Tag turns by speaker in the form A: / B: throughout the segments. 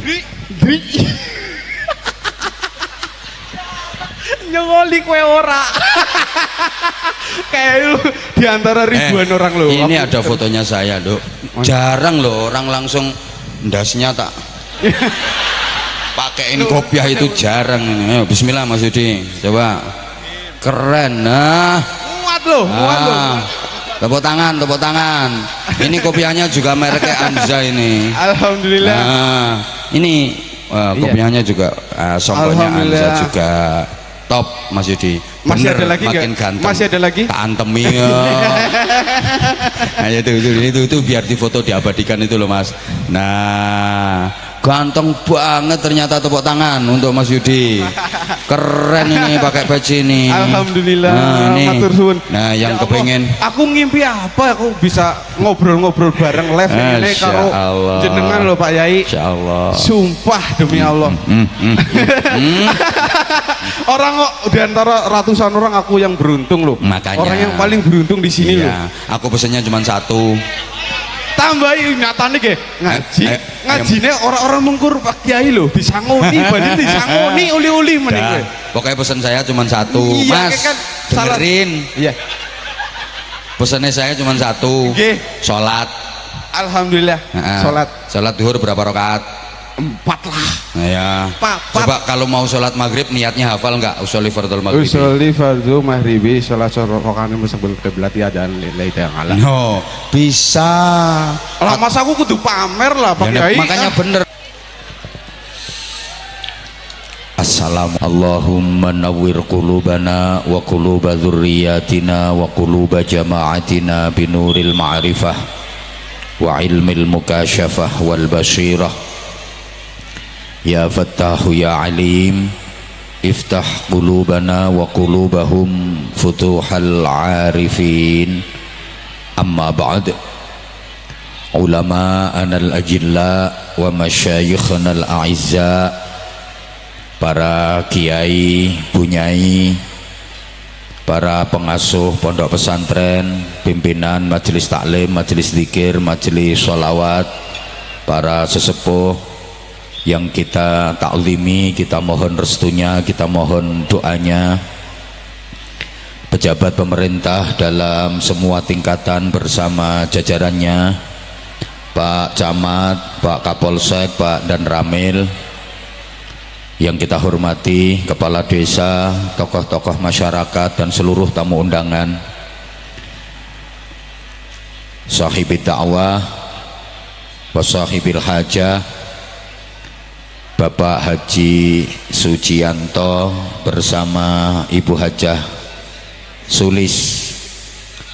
A: Dri. Nyongoli kue ora. Kayak lu di antara ribuan orang lo.
B: Ini ada fotonya saya, Dok. Jarang loh orang langsung ndasnya tak pakein kopiah itu jarang ini. Ayo, bismillah Mas Yudi. Coba. Keren. Nah.
A: Muat lo.
B: Tepuk tangan, tepuk tangan. Ini kopiahnya juga mereknya Anza ini.
A: Alhamdulillah.
B: Nah, ini kopiahnya juga sombonya Anza juga top Mas Yudi.
A: Masih ada lagi
B: makin
A: gak?
B: ganteng.
A: Masih ada lagi?
B: Tak antemi. Nah, itu biar difoto diabadikan itu loh Mas. Nah, ganteng banget ternyata, tepuk tangan untuk Mas Yudi. Keren ini pakai peci ini.
A: Alhamdulillah.
B: Nah, ini.
A: Matur suwun.
B: Nah, yang
A: Ya
B: kepengen
A: aku ngimpi apa aku bisa ngobrol-ngobrol bareng live ini karo jenengan loh Pak Yai.
B: Insyaallah.
A: Sumpah demi Allah. Orang kok di antara ratusan orang aku yang beruntung loh.
B: Makanya.
A: Orang yang paling beruntung di sini loh.
B: Aku pesennya cuma satu.
A: Tambahin nyatane ge ngaji. Ngajine orang-orang mengkur Pak Kiai loh, disangoni badhe disangoni uli-uli meneh.
B: Pokoknya pesan saya cuma satu.
A: Iya,
B: Mas,
A: kan
B: dengerin.
A: Iya.
B: Pesannya saya cuma satu.
A: Nggih.
B: Sholat.
A: Alhamdulillah. Sholat
B: Duhur berapa rakaat?
A: 4 lah.
B: Ya. Coba kalau mau sholat maghrib niatnya hafal nggak? Usolli fardhu maghrib.
A: Usolli fardhu maghribi sholat rakaat mustaqbil qiblat ya dan lillahi ta'ala.
B: No, bisa.
A: Lah mas aku kudu pamer lah Pak Kiai.
B: Makanya bener. Assalamualaikum. Allahumma nawwir qulubana wa quluba dzurriyyatina wa quluba jama'atina binuril ma'rifah wa ilmil mukasyafah wal basyirah. Ya Fattahu ya Alim, iftah qulubana wa qulubahum futuhal arifin. Amma ba'd. Ulama'ana al-ajilla wa masyayikhna al-a'izza, para kiai, bunyai, para pengasuh pondok pesantren, pimpinan majelis taklim, majelis zikir, majelis sholawat, para sesepuh yang kita taklimi, kita mohon restunya, kita mohon doanya, pejabat pemerintah dalam semua tingkatan bersama jajarannya, Pak Camat, Pak Kapolsek, Pak Dan Ramil, yang kita hormati, kepala desa, tokoh-tokoh masyarakat dan seluruh tamu undangan, sahibi da'wah wa sahibil hajah, Bapak Haji Sucianto bersama Ibu Hajah Sulis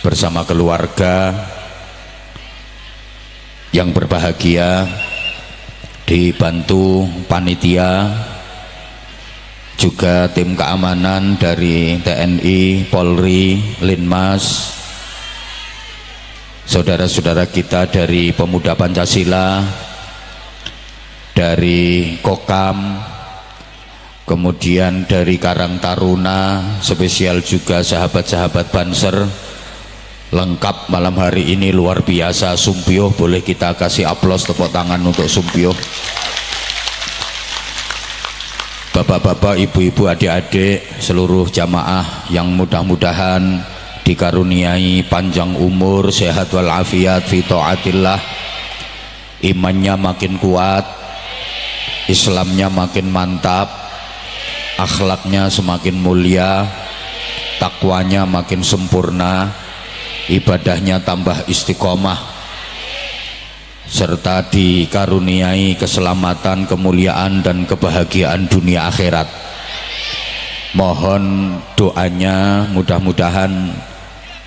B: bersama keluarga yang berbahagia, dibantu panitia juga tim keamanan dari TNI, Polri, Linmas, saudara-saudara kita dari Pemuda Pancasila, dari Kokam, kemudian dari Karang Taruna, spesial juga sahabat-sahabat Banser, lengkap malam hari ini luar biasa. Sumpio, boleh kita kasih aplaus, tepuk tangan untuk Sumpio. Bapak-bapak, ibu-ibu, adik-adik, seluruh jamaah yang mudah-mudahan dikaruniai panjang umur, sehat walafiat fi taatillah, imannya makin kuat, Islamnya makin mantap, akhlaknya semakin mulia, takwanya makin sempurna, ibadahnya tambah istiqomah, serta dikaruniai keselamatan, kemuliaan dan kebahagiaan dunia akhirat. Mohon doanya, mudah-mudahan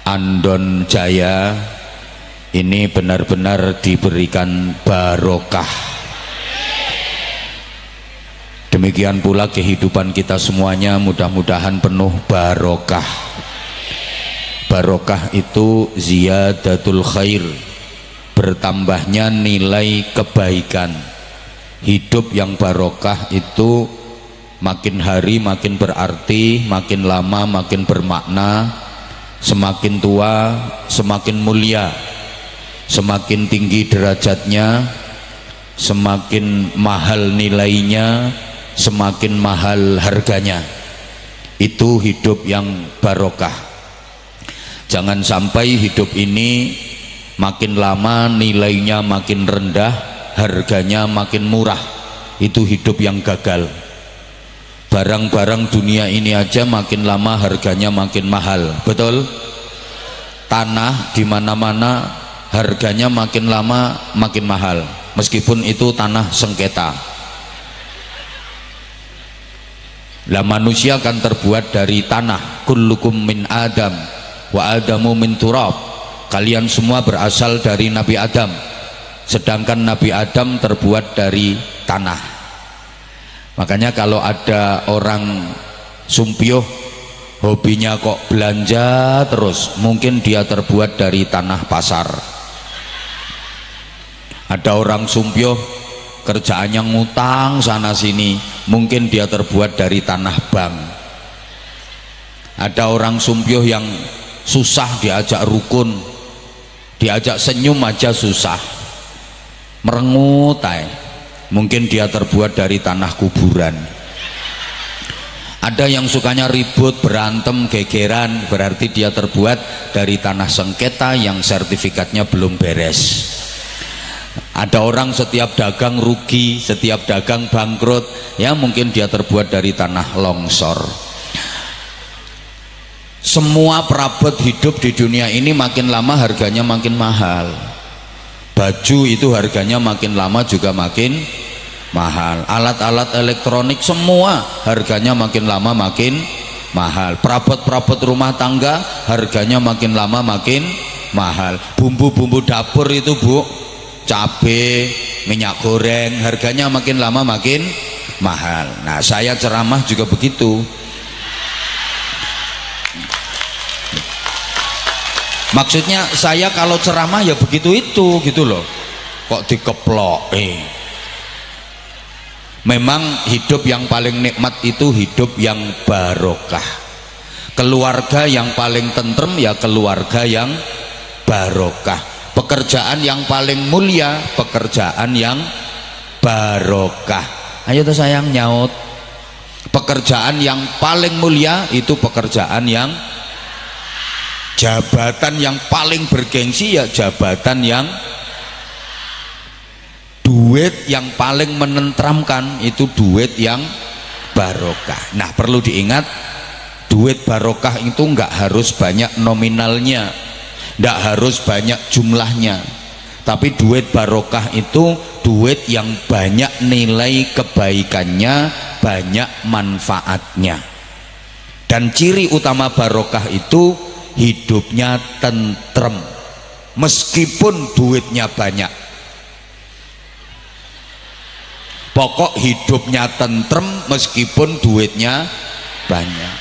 B: Andon Jaya ini benar-benar diberikan barokah. Demikian pula kehidupan kita semuanya mudah-mudahan penuh barokah. Barokah itu ziyadatul khair, bertambahnya nilai kebaikan. Hidup yang barokah itu makin hari makin berarti, makin lama makin bermakna, semakin tua semakin mulia, semakin tinggi derajatnya, semakin mahal nilainya, semakin mahal harganya. Itu hidup yang barokah. Jangan sampai hidup ini makin lama nilainya makin rendah, harganya makin murah. Itu hidup yang gagal. Barang-barang dunia ini aja makin lama harganya makin mahal, betul? Tanah di mana-mana harganya makin lama makin mahal, meskipun itu tanah sengketa. Lah manusia kan terbuat dari tanah. Kullukum min Adam wa Adamu min turab. Kalian semua berasal dari Nabi Adam, sedangkan Nabi Adam terbuat dari tanah. Makanya kalau ada orang sumpiyuh hobinya kok belanja terus, mungkin dia terbuat dari tanah pasar. Ada orang sumpiyuh kerjaannya ngutang sana sini, mungkin dia terbuat dari tanah bank. Ada orang sumpiyuh yang susah diajak rukun, diajak senyum aja susah, merengut aja, mungkin dia terbuat dari tanah kuburan. Ada yang sukanya ribut, berantem, gegeran, berarti dia terbuat dari tanah sengketa yang sertifikatnya belum beres. Ada orang setiap dagang rugi, setiap dagang bangkrut, ya mungkin dia terbuat dari tanah longsor. Semua perabot hidup di dunia ini makin lama harganya makin mahal. Baju itu harganya makin lama juga makin mahal. Alat-alat elektronik semua harganya makin lama makin mahal. Perabot-perabot rumah tangga harganya makin lama makin mahal. Bumbu-bumbu dapur itu Bu, cabai, minyak goreng, harganya makin lama makin mahal. Nah, saya ceramah juga begitu. Maksudnya saya kalau ceramah ya begitu itu gitu loh. Kok dikeplok? Memang hidup yang paling nikmat itu hidup yang barokah. Keluarga yang paling tentrem ya keluarga yang barokah. Pekerjaan yang paling mulia pekerjaan yang barokah. Ayo tuh sayang nyaut. Pekerjaan yang paling mulia itu pekerjaan yang, jabatan yang paling bergengsi ya jabatan yang, duit yang paling menentramkan itu duit yang barokah. Nah, perlu diingat, duit barokah itu enggak harus banyak nominalnya, enggak harus banyak jumlahnya, tapi duit barokah itu duit yang banyak nilai kebaikannya, banyak manfaatnya. Dan ciri utama barokah itu hidupnya tentrem meskipun duitnya banyak. Pokok hidupnya tentrem meskipun duitnya banyak.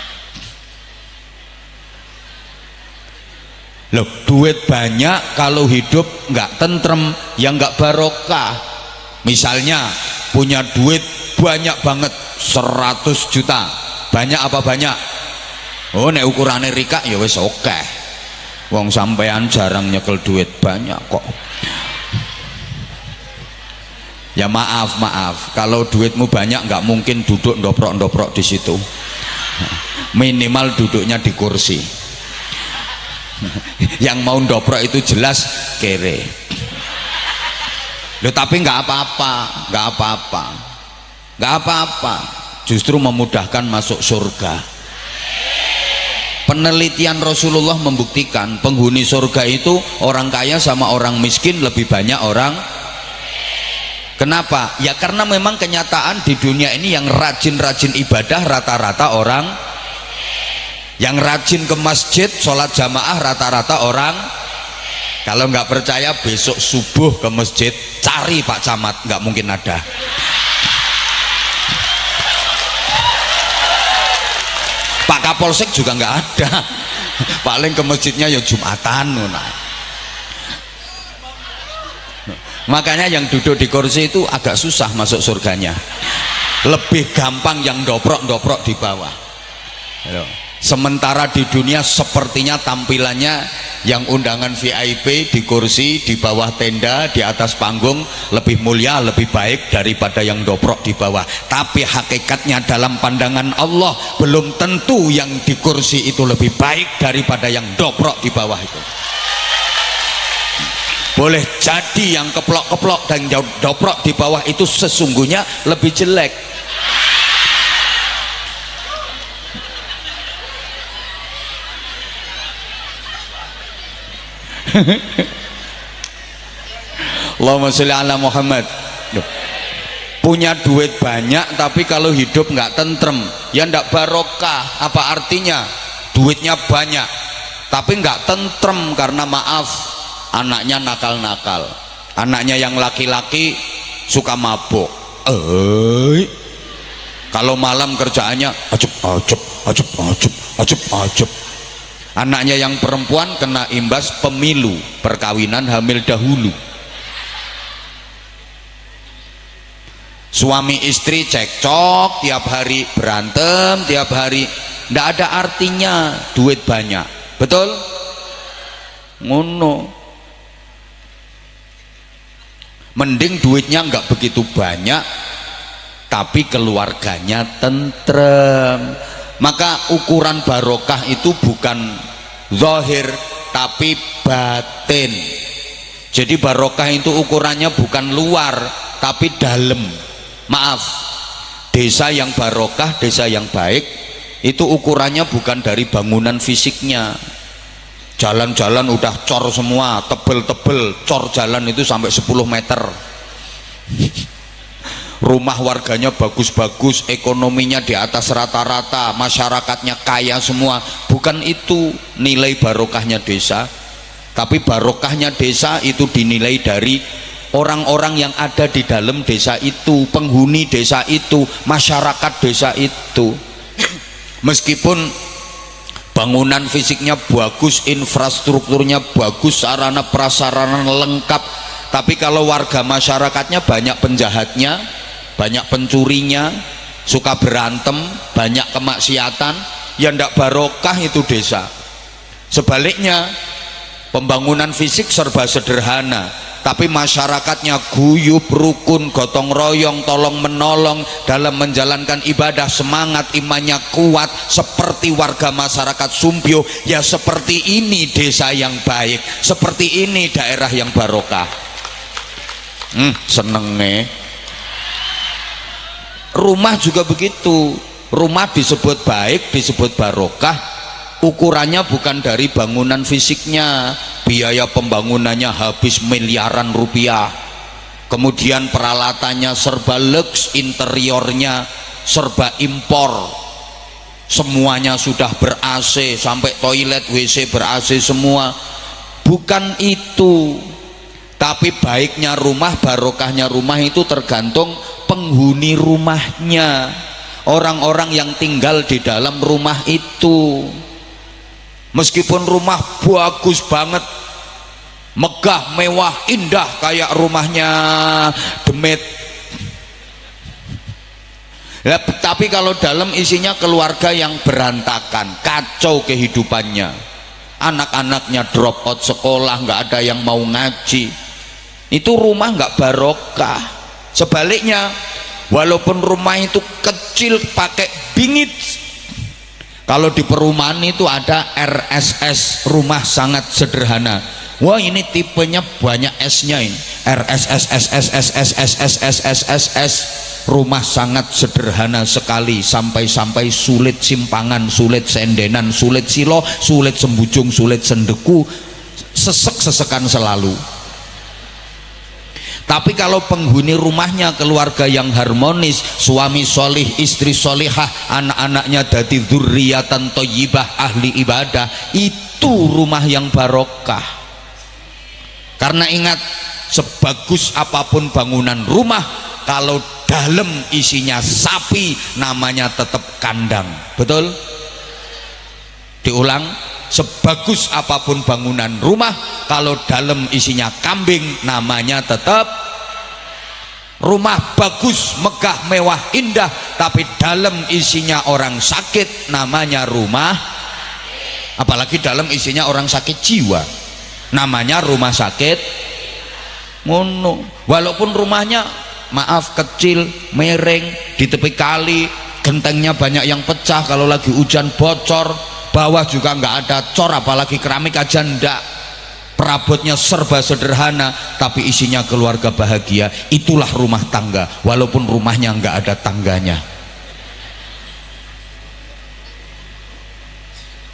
B: Loh, duit banyak kalau hidup nggak tentrem ya nggak barokah. Misalnya punya duit banyak banget 100 juta, banyak apa banyak? Oh, nek ukurannya Rika ya wis oke. Wong sampean jarang nyekel duit banyak kok. Ya maaf, kalau duitmu banyak nggak mungkin duduk ndoprok-ndoprok di situ. Minimal duduknya di kursi. Yang mau ndoprok itu jelas kere. Loh, tapi nggak apa-apa. Justru memudahkan masuk surga. Penelitian Rasulullah membuktikan penghuni surga itu orang kaya sama orang miskin lebih banyak orang. Kenapa? Ya karena memang kenyataan di dunia ini yang rajin-rajin ibadah rata-rata orang, yang rajin ke masjid sholat jamaah rata-rata orang. Kalau nggak percaya besok subuh ke masjid cari Pak Camat, nggak mungkin ada. Pak Kapolsek juga nggak ada. Paling ke masjidnya ya Jumatan. Makanya yang duduk di kursi itu agak susah masuk surganya. Lebih gampang yang doprok-doprok di bawah. Sementara di dunia sepertinya tampilannya yang undangan VIP di kursi, di bawah tenda, di atas panggung lebih mulia, lebih baik daripada yang dobrok di bawah. Tapi hakikatnya dalam pandangan Allah belum tentu yang di kursi itu lebih baik daripada yang dobrok di bawah itu. Boleh jadi yang keplok-keplok dan yang dobrok di bawah itu sesungguhnya lebih jelek. Allahumma sholli ala Muhammad. Punya duit banyak tapi kalau hidup nggak tentrem, ya ndak barokah. Apa artinya? Duitnya banyak tapi nggak tentrem karena maaf, anaknya nakal-nakal. Anaknya yang laki-laki suka mabuk. Kalau malam kerjaannya ajub. Anaknya yang perempuan kena imbas pemilu, perkawinan hamil dahulu. Suami istri cekcok tiap hari, berantem tiap hari, ndak ada artinya duit banyak. Betul? Ngono. Mending duitnya nggak begitu banyak tapi keluarganya tentrem. Maka ukuran barokah itu bukan zahir tapi batin. Jadi barokah itu ukurannya bukan luar tapi dalam. Maaf, desa yang barokah, desa yang baik itu ukurannya bukan dari bangunan fisiknya. Jalan-jalan udah cor semua, tebel-tebel, cor jalan itu sampai 10 meter. Rumah warganya bagus-bagus, ekonominya di atas rata-rata, masyarakatnya kaya semua. Bukan itu nilai barokahnya desa, tapi barokahnya desa itu dinilai dari orang-orang yang ada di dalam desa itu, penghuni desa itu, masyarakat desa itu. Meskipun bangunan fisiknya bagus, infrastrukturnya bagus, sarana prasarana lengkap, tapi kalau warga masyarakatnya banyak penjahatnya, banyak pencurinya, suka berantem, banyak kemaksiatan, ya ndak barokah itu desa. Sebaliknya, pembangunan fisik serba sederhana, tapi masyarakatnya guyub, rukun, gotong royong, tolong menolong dalam menjalankan ibadah, semangat imannya kuat seperti warga masyarakat Sumpyo. Ya seperti ini desa yang baik, seperti ini daerah yang barokah. Seneng nih. Rumah juga begitu. Rumah disebut baik, disebut barokah, ukurannya bukan dari bangunan fisiknya. Biaya pembangunannya habis miliaran rupiah, kemudian peralatannya serba lux, interiornya serba impor, semuanya sudah ber-AC, sampai toilet WC ber-AC semua. Bukan itu. Tapi baiknya rumah, barokahnya rumah itu tergantung penghuni rumahnya, orang-orang yang tinggal di dalam rumah itu. Meskipun rumah bagus banget, megah, mewah, indah kayak rumahnya Demit, ya, tapi kalau dalam isinya keluarga yang berantakan, kacau kehidupannya, anak-anaknya drop out sekolah, nggak ada yang mau ngaji, itu rumah nggak barokah. Sebaliknya, walaupun rumah itu kecil pakai bingit, kalau di perumahan itu ada RSS, rumah sangat sederhana. Wah, ini tipenya banyak S-nya ini. RSSSSSSSSSSSS, rumah sangat sederhana sekali, sampai-sampai sulit simpangan, sulit sendenan, sulit silo, sulit sembujung, sulit sendeku, sesek-sesekan selalu. Tapi kalau penghuni rumahnya keluarga yang harmonis, suami solih, istri solihah, anak-anaknya dadi dzurriatan thayyibah, ahli ibadah, itu rumah yang barokah. Karena ingat, sebagus apapun bangunan rumah, kalau dalam isinya sapi, namanya tetap kandang. Betul? Diulang, sebagus apapun bangunan rumah, kalau dalam isinya kambing, namanya tetap rumah bagus, megah, mewah, indah, tapi dalam isinya orang sakit, namanya rumah. Apalagi dalam isinya orang sakit jiwa, namanya rumah sakit. Ngono. Walaupun rumahnya maaf kecil, miring, di tepi kali, gentengnya banyak yang pecah, kalau lagi hujan bocor, bawah juga nggak ada cor, apalagi keramik aja ndak, perabotnya serba sederhana, tapi isinya keluarga bahagia. Itulah rumah tangga, walaupun rumahnya nggak ada tangganya.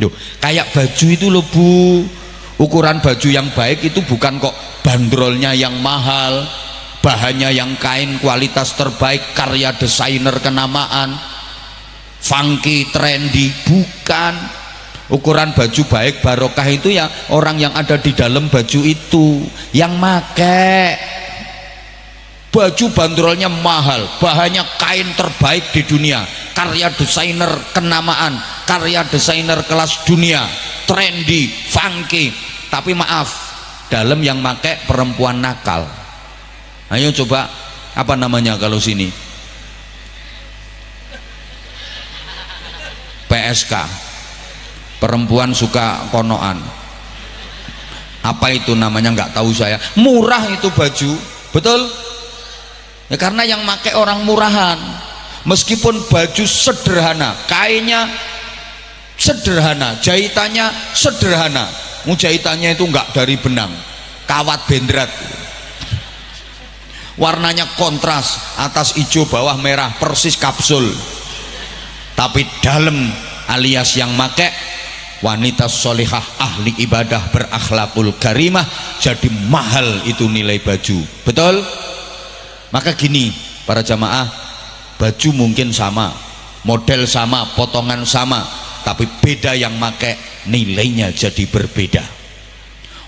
B: Duh, kayak baju itu loh Bu, ukuran baju yang baik itu bukan kok bandrolnya yang mahal, bahannya yang kain kualitas terbaik, karya desainer kenamaan, funky, trendy, bukan. Ukuran baju baik barokah itu ya orang yang ada di dalam baju itu, yang make baju bandrolnya mahal, bahannya kain terbaik di dunia, karya desainer kenamaan, karya desainer kelas dunia, trendy, funky, tapi maaf, dalam yang make perempuan nakal. Ayo coba, apa namanya kalau sini? PSK, perempuan suka konoan. Apa itu namanya, nggak tahu saya. Murah itu baju, betul ya, karena yang make orang murahan. Meskipun baju sederhana, kainnya sederhana, jahitannya sederhana, jahitannya itu nggak dari benang, kawat bendrat, warnanya kontras, atas hijau bawah merah, persis kapsul, tapi dalam alias yang make wanita solihah, ahli ibadah, berakhlakul karimah, jadi mahal itu nilai baju, betul? Maka gini para jamaah, baju mungkin sama, model sama, potongan sama, tapi beda yang make, nilainya jadi berbeda.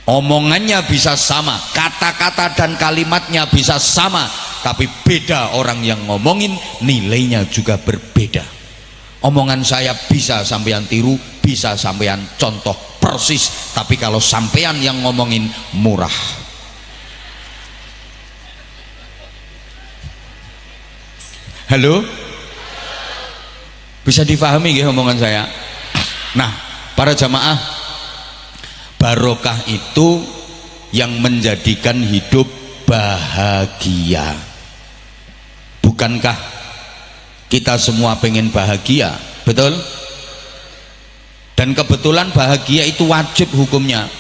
B: Omongannya bisa sama, kata-kata dan kalimatnya bisa sama, tapi beda orang yang ngomongin, nilainya juga berbeda. Omongan saya bisa sampean tiru, bisa sampean contoh persis, tapi kalau sampean yang ngomongin murah. Halo? Bisa difahami ya omongan saya? Nah, para jamaah, barokah itu yang menjadikan hidup bahagia. Bukankah kita semua pengen bahagia, betul? Dan kebetulan bahagia itu wajib hukumnya.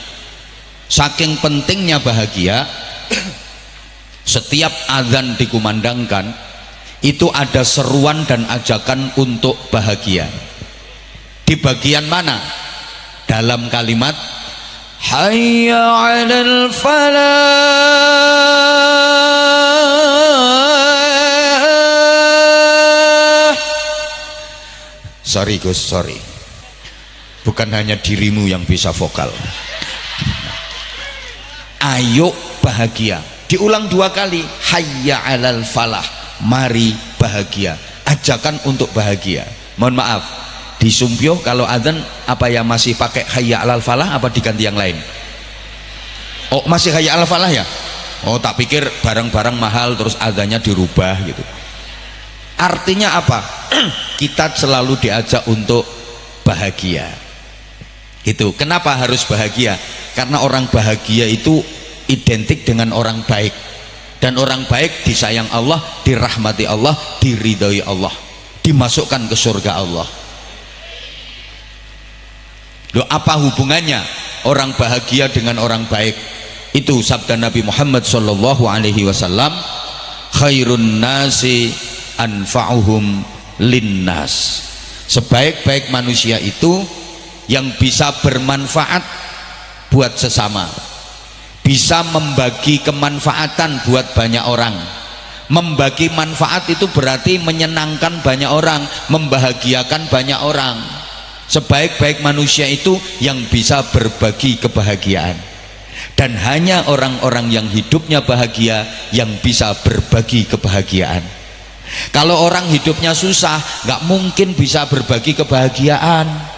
B: Saking pentingnya bahagia, setiap azan dikumandangkan itu ada seruan dan ajakan untuk bahagia. Di bagian mana? Dalam kalimat hayya 'alal falah. Sorry Gus, sorry, bukan hanya dirimu yang bisa vokal. Ayo bahagia, diulang 2 kali, hayya 'alal falah, mari bahagia, ajakan untuk bahagia. Mohon maaf, di Sumpyo kalau adzan apa ya, masih pakai hayya 'alal falah apa diganti yang lain? Oh masih hayya 'alal falah ya? Oh tak pikir barang-barang mahal terus adzannya dirubah gitu. Artinya apa? Kita selalu diajak untuk bahagia. Itu kenapa harus bahagia? Karena orang bahagia itu identik dengan orang baik, dan orang baik disayang Allah, dirahmati Allah, diridhoi Allah, dimasukkan ke surga Allah. Loh, apa hubungannya orang bahagia dengan orang baik? Itu sabda Nabi Muhammad sallallahu alaihi wasallam, khairun nasi anfa'uhum linnas. Sebaik-baik manusia itu yang bisa bermanfaat buat sesama, bisa membagi kemanfaatan buat banyak orang. Membagi manfaat itu berarti menyenangkan banyak orang, membahagiakan banyak orang. Sebaik-baik manusia itu yang bisa berbagi kebahagiaan, dan hanya orang-orang yang hidupnya bahagia yang bisa berbagi kebahagiaan. Kalau orang hidupnya susah, nggak mungkin bisa berbagi kebahagiaan.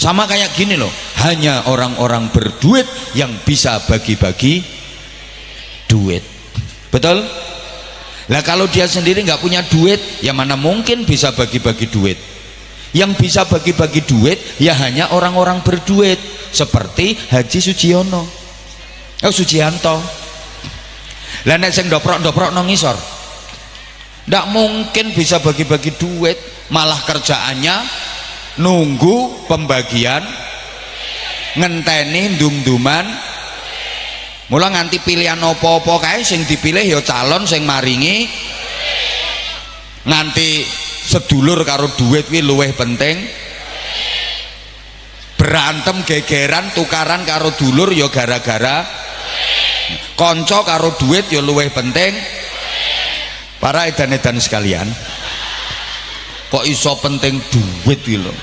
B: Sama kayak gini loh, hanya orang-orang berduit yang bisa bagi-bagi duit, betul? Lah kalau dia sendiri nggak punya duit, ya mana mungkin bisa bagi-bagi duit. Yang bisa bagi-bagi duit ya hanya orang-orang berduit seperti Haji Sujiono, Sujianto. Lah nek sing ndoprok-ndoprok nang ngisor ndak mungkin bisa bagi-bagi duit, malah kerjaannya nunggu pembagian, ngenteni ndum-nduman. Mula nganti pilihan apa-apa kae sing dipilih ya calon sing maringi, nganti sedulur karo duit kuwi luwih penting. Berantem gegeran tukaran karo dulur ya gara-gara konco karo duit ya luwih penting. Para edan-edan sekalian, kok iso penting duit iki lho.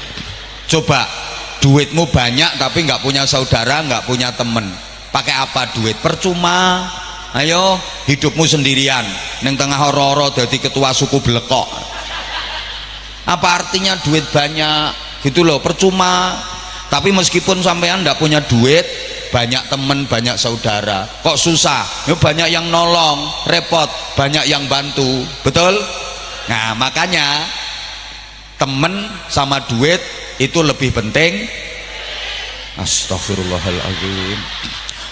B: Coba duitmu banyak tapi nggak punya saudara, nggak punya temen, pakai apa duit? Percuma. Ayo hidupmu sendirian neng tengah horo-horo jadi ketua suku Blekok. Apa artinya duit banyak gitu loh, percuma. Tapi meskipun sampean ndak punya duit, banyak temen, banyak saudara, kok susah? Ya banyak yang nolong, repot, banyak yang bantu, betul? Nah makanya temen sama duit itu lebih penting. Astagfirullahaladzim.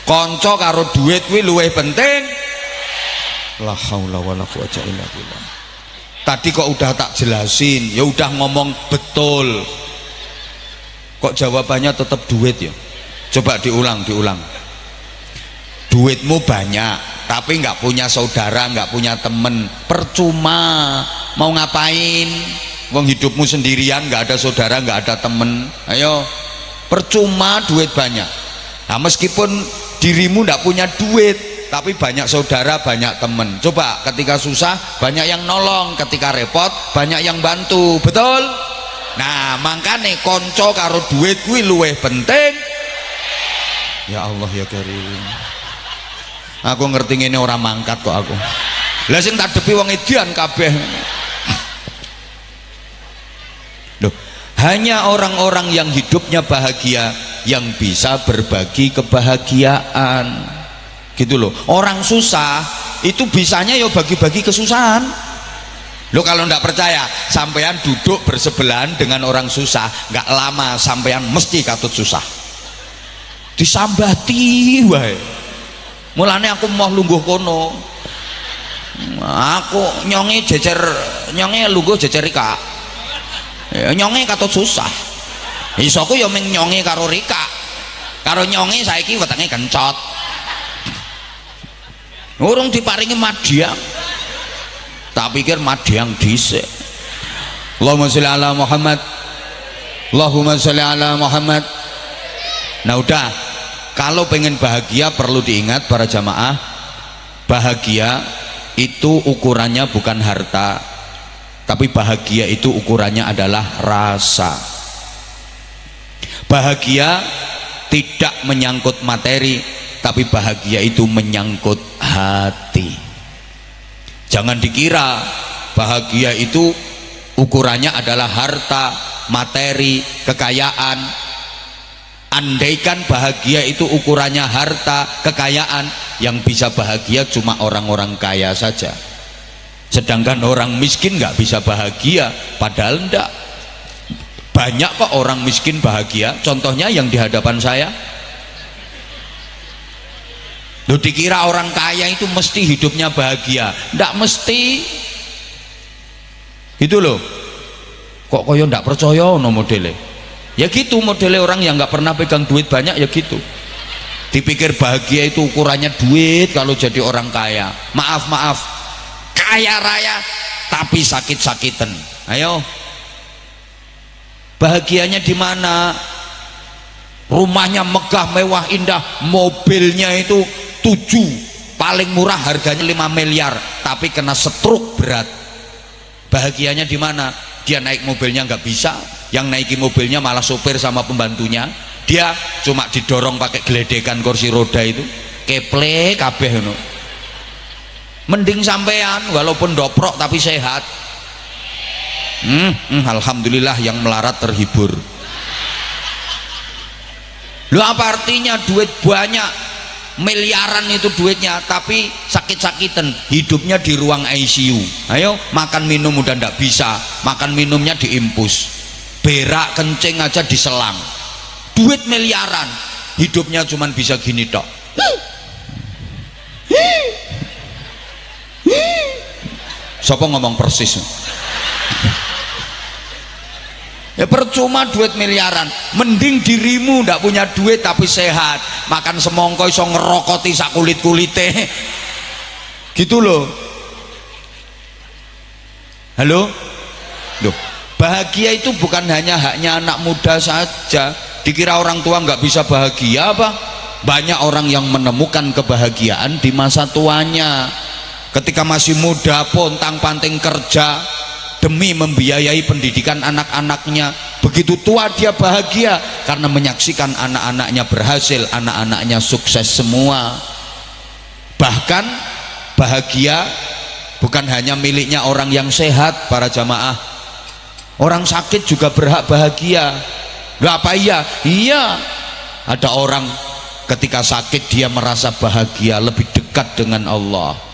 B: Konco karo duit kuwi luwih penting. La haula wala quwata illa billah. Tadi kok udah tak jelasin, ya udah ngomong betul, kok jawabannya tetap duit ya? Coba diulang. Duitmu banyak tapi nggak punya saudara, nggak punya temen, percuma. Mau ngapain? Wong hidupmu sendirian, nggak ada saudara, nggak ada temen. Ayo, percuma duit banyak. Nah meskipun dirimu nggak punya duit tapi banyak saudara, banyak temen, coba ketika susah banyak yang nolong, ketika repot banyak yang bantu, betul? Nah makanya konco karo duit kuwi luwih penting. Ya Allah ya Karim, aku ngerti ini orang mangkat kok aku. Lah sing tak depi wong edian kabeh. Loh, hanya orang-orang yang hidupnya bahagia yang bisa berbagi kebahagiaan gitu loh. Orang susah itu bisanya ya bagi-bagi kesusahan. Lo kalau ndak percaya, sampean duduk bersebelahan dengan orang susah, nggak lama sampean mesti katut susah, disambati wae. Mulane aku mau lungguh kono, aku nyonge lungguh jejer Rika, nyonge katut susah. Isoku ya ming nyonge karo Rika, karo nyonge saiki wetenge kencot. Urung diparingi madyang, tak pikir madyang dhisik. Allahumma sholli ala Muhammad, Allahumma sholli ala Muhammad. Nah udah, kalau pengen bahagia perlu diingat para jamaah, bahagia itu ukurannya bukan harta, tapi bahagia itu ukurannya adalah rasa. Bahagia tidak menyangkut materi, tapi bahagia itu menyangkut hati. Jangan dikira bahagia itu ukurannya adalah harta, materi, kekayaan. Andaikan bahagia itu ukurannya harta, kekayaan, yang bisa bahagia cuma orang-orang kaya saja. Sedangkan orang miskin nggak bisa bahagia, padahal enggak. Banyak kok orang miskin bahagia, contohnya yang di hadapan saya. Loh, dikira orang kaya itu mesti hidupnya bahagia, ndak mesti gitu loh. Kok koyo ndak percaya no modele? Ya gitu modele orang yang nggak pernah pegang duit banyak ya gitu. Dipikir bahagia itu ukurannya duit kalau jadi orang kaya. Maaf, kaya raya tapi sakit-sakitan. Ayo, bahagianya di mana? Rumahnya megah, mewah, indah, mobilnya itu 7, paling murah harganya 5 miliar, tapi kena stroke berat. Bahagianya di mana? Dia naik mobilnya nggak bisa, yang naiki mobilnya malah sopir sama pembantunya. Dia cuma didorong pakai geledekan kursi roda itu, keple kabeh no. Mending sampean walaupun doprok tapi sehat. Alhamdulillah yang melarat terhibur. Lu apa artinya duit banyak miliaran itu duitnya, tapi sakit-sakitan, hidupnya di ruang ICU. Ayo, makan minum udah ndak bisa, makan minumnya diimpus, berak kencing aja diselang, duit miliaran, hidupnya cuman bisa gini tok. Siapa ngomong persis? Ya percuma duit miliaran, mending dirimu ndak punya duit tapi sehat, makan semongko iso ngerokoti sak kulit-kulite. Gitu loh. Halo? Loh, bahagia itu bukan hanya haknya anak muda saja. Dikira orang tua nggak bisa bahagia apa? Banyak orang yang menemukan kebahagiaan di masa tuanya. Ketika masih muda pontang-panting kerja demi membiayai pendidikan anak-anaknya, begitu tua dia bahagia karena menyaksikan anak-anaknya berhasil, anak-anaknya sukses semua. Bahkan bahagia bukan hanya miliknya orang yang sehat, para jamaah, orang sakit juga berhak bahagia. Gak apa iya? Iya, ada orang ketika sakit dia merasa bahagia, lebih dekat dengan Allah.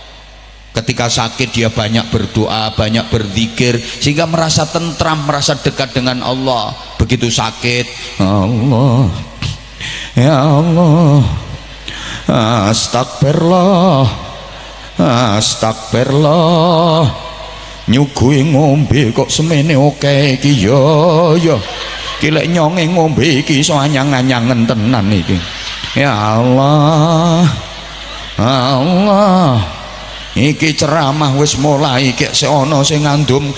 B: Ketika sakit dia banyak berdoa, banyak berzikir, sehingga merasa tentram, merasa dekat dengan Allah. Begitu sakit, Allah, ya Allah, astagfirullah, astagfirullah, nyugui ngombe kok semene oke iki yo yo, kilek nyonge ngombe iki iso anyang-anyangen tenan iki. Ya Allah, Allah, iki ceramah wis mulai kek seono sing ngandum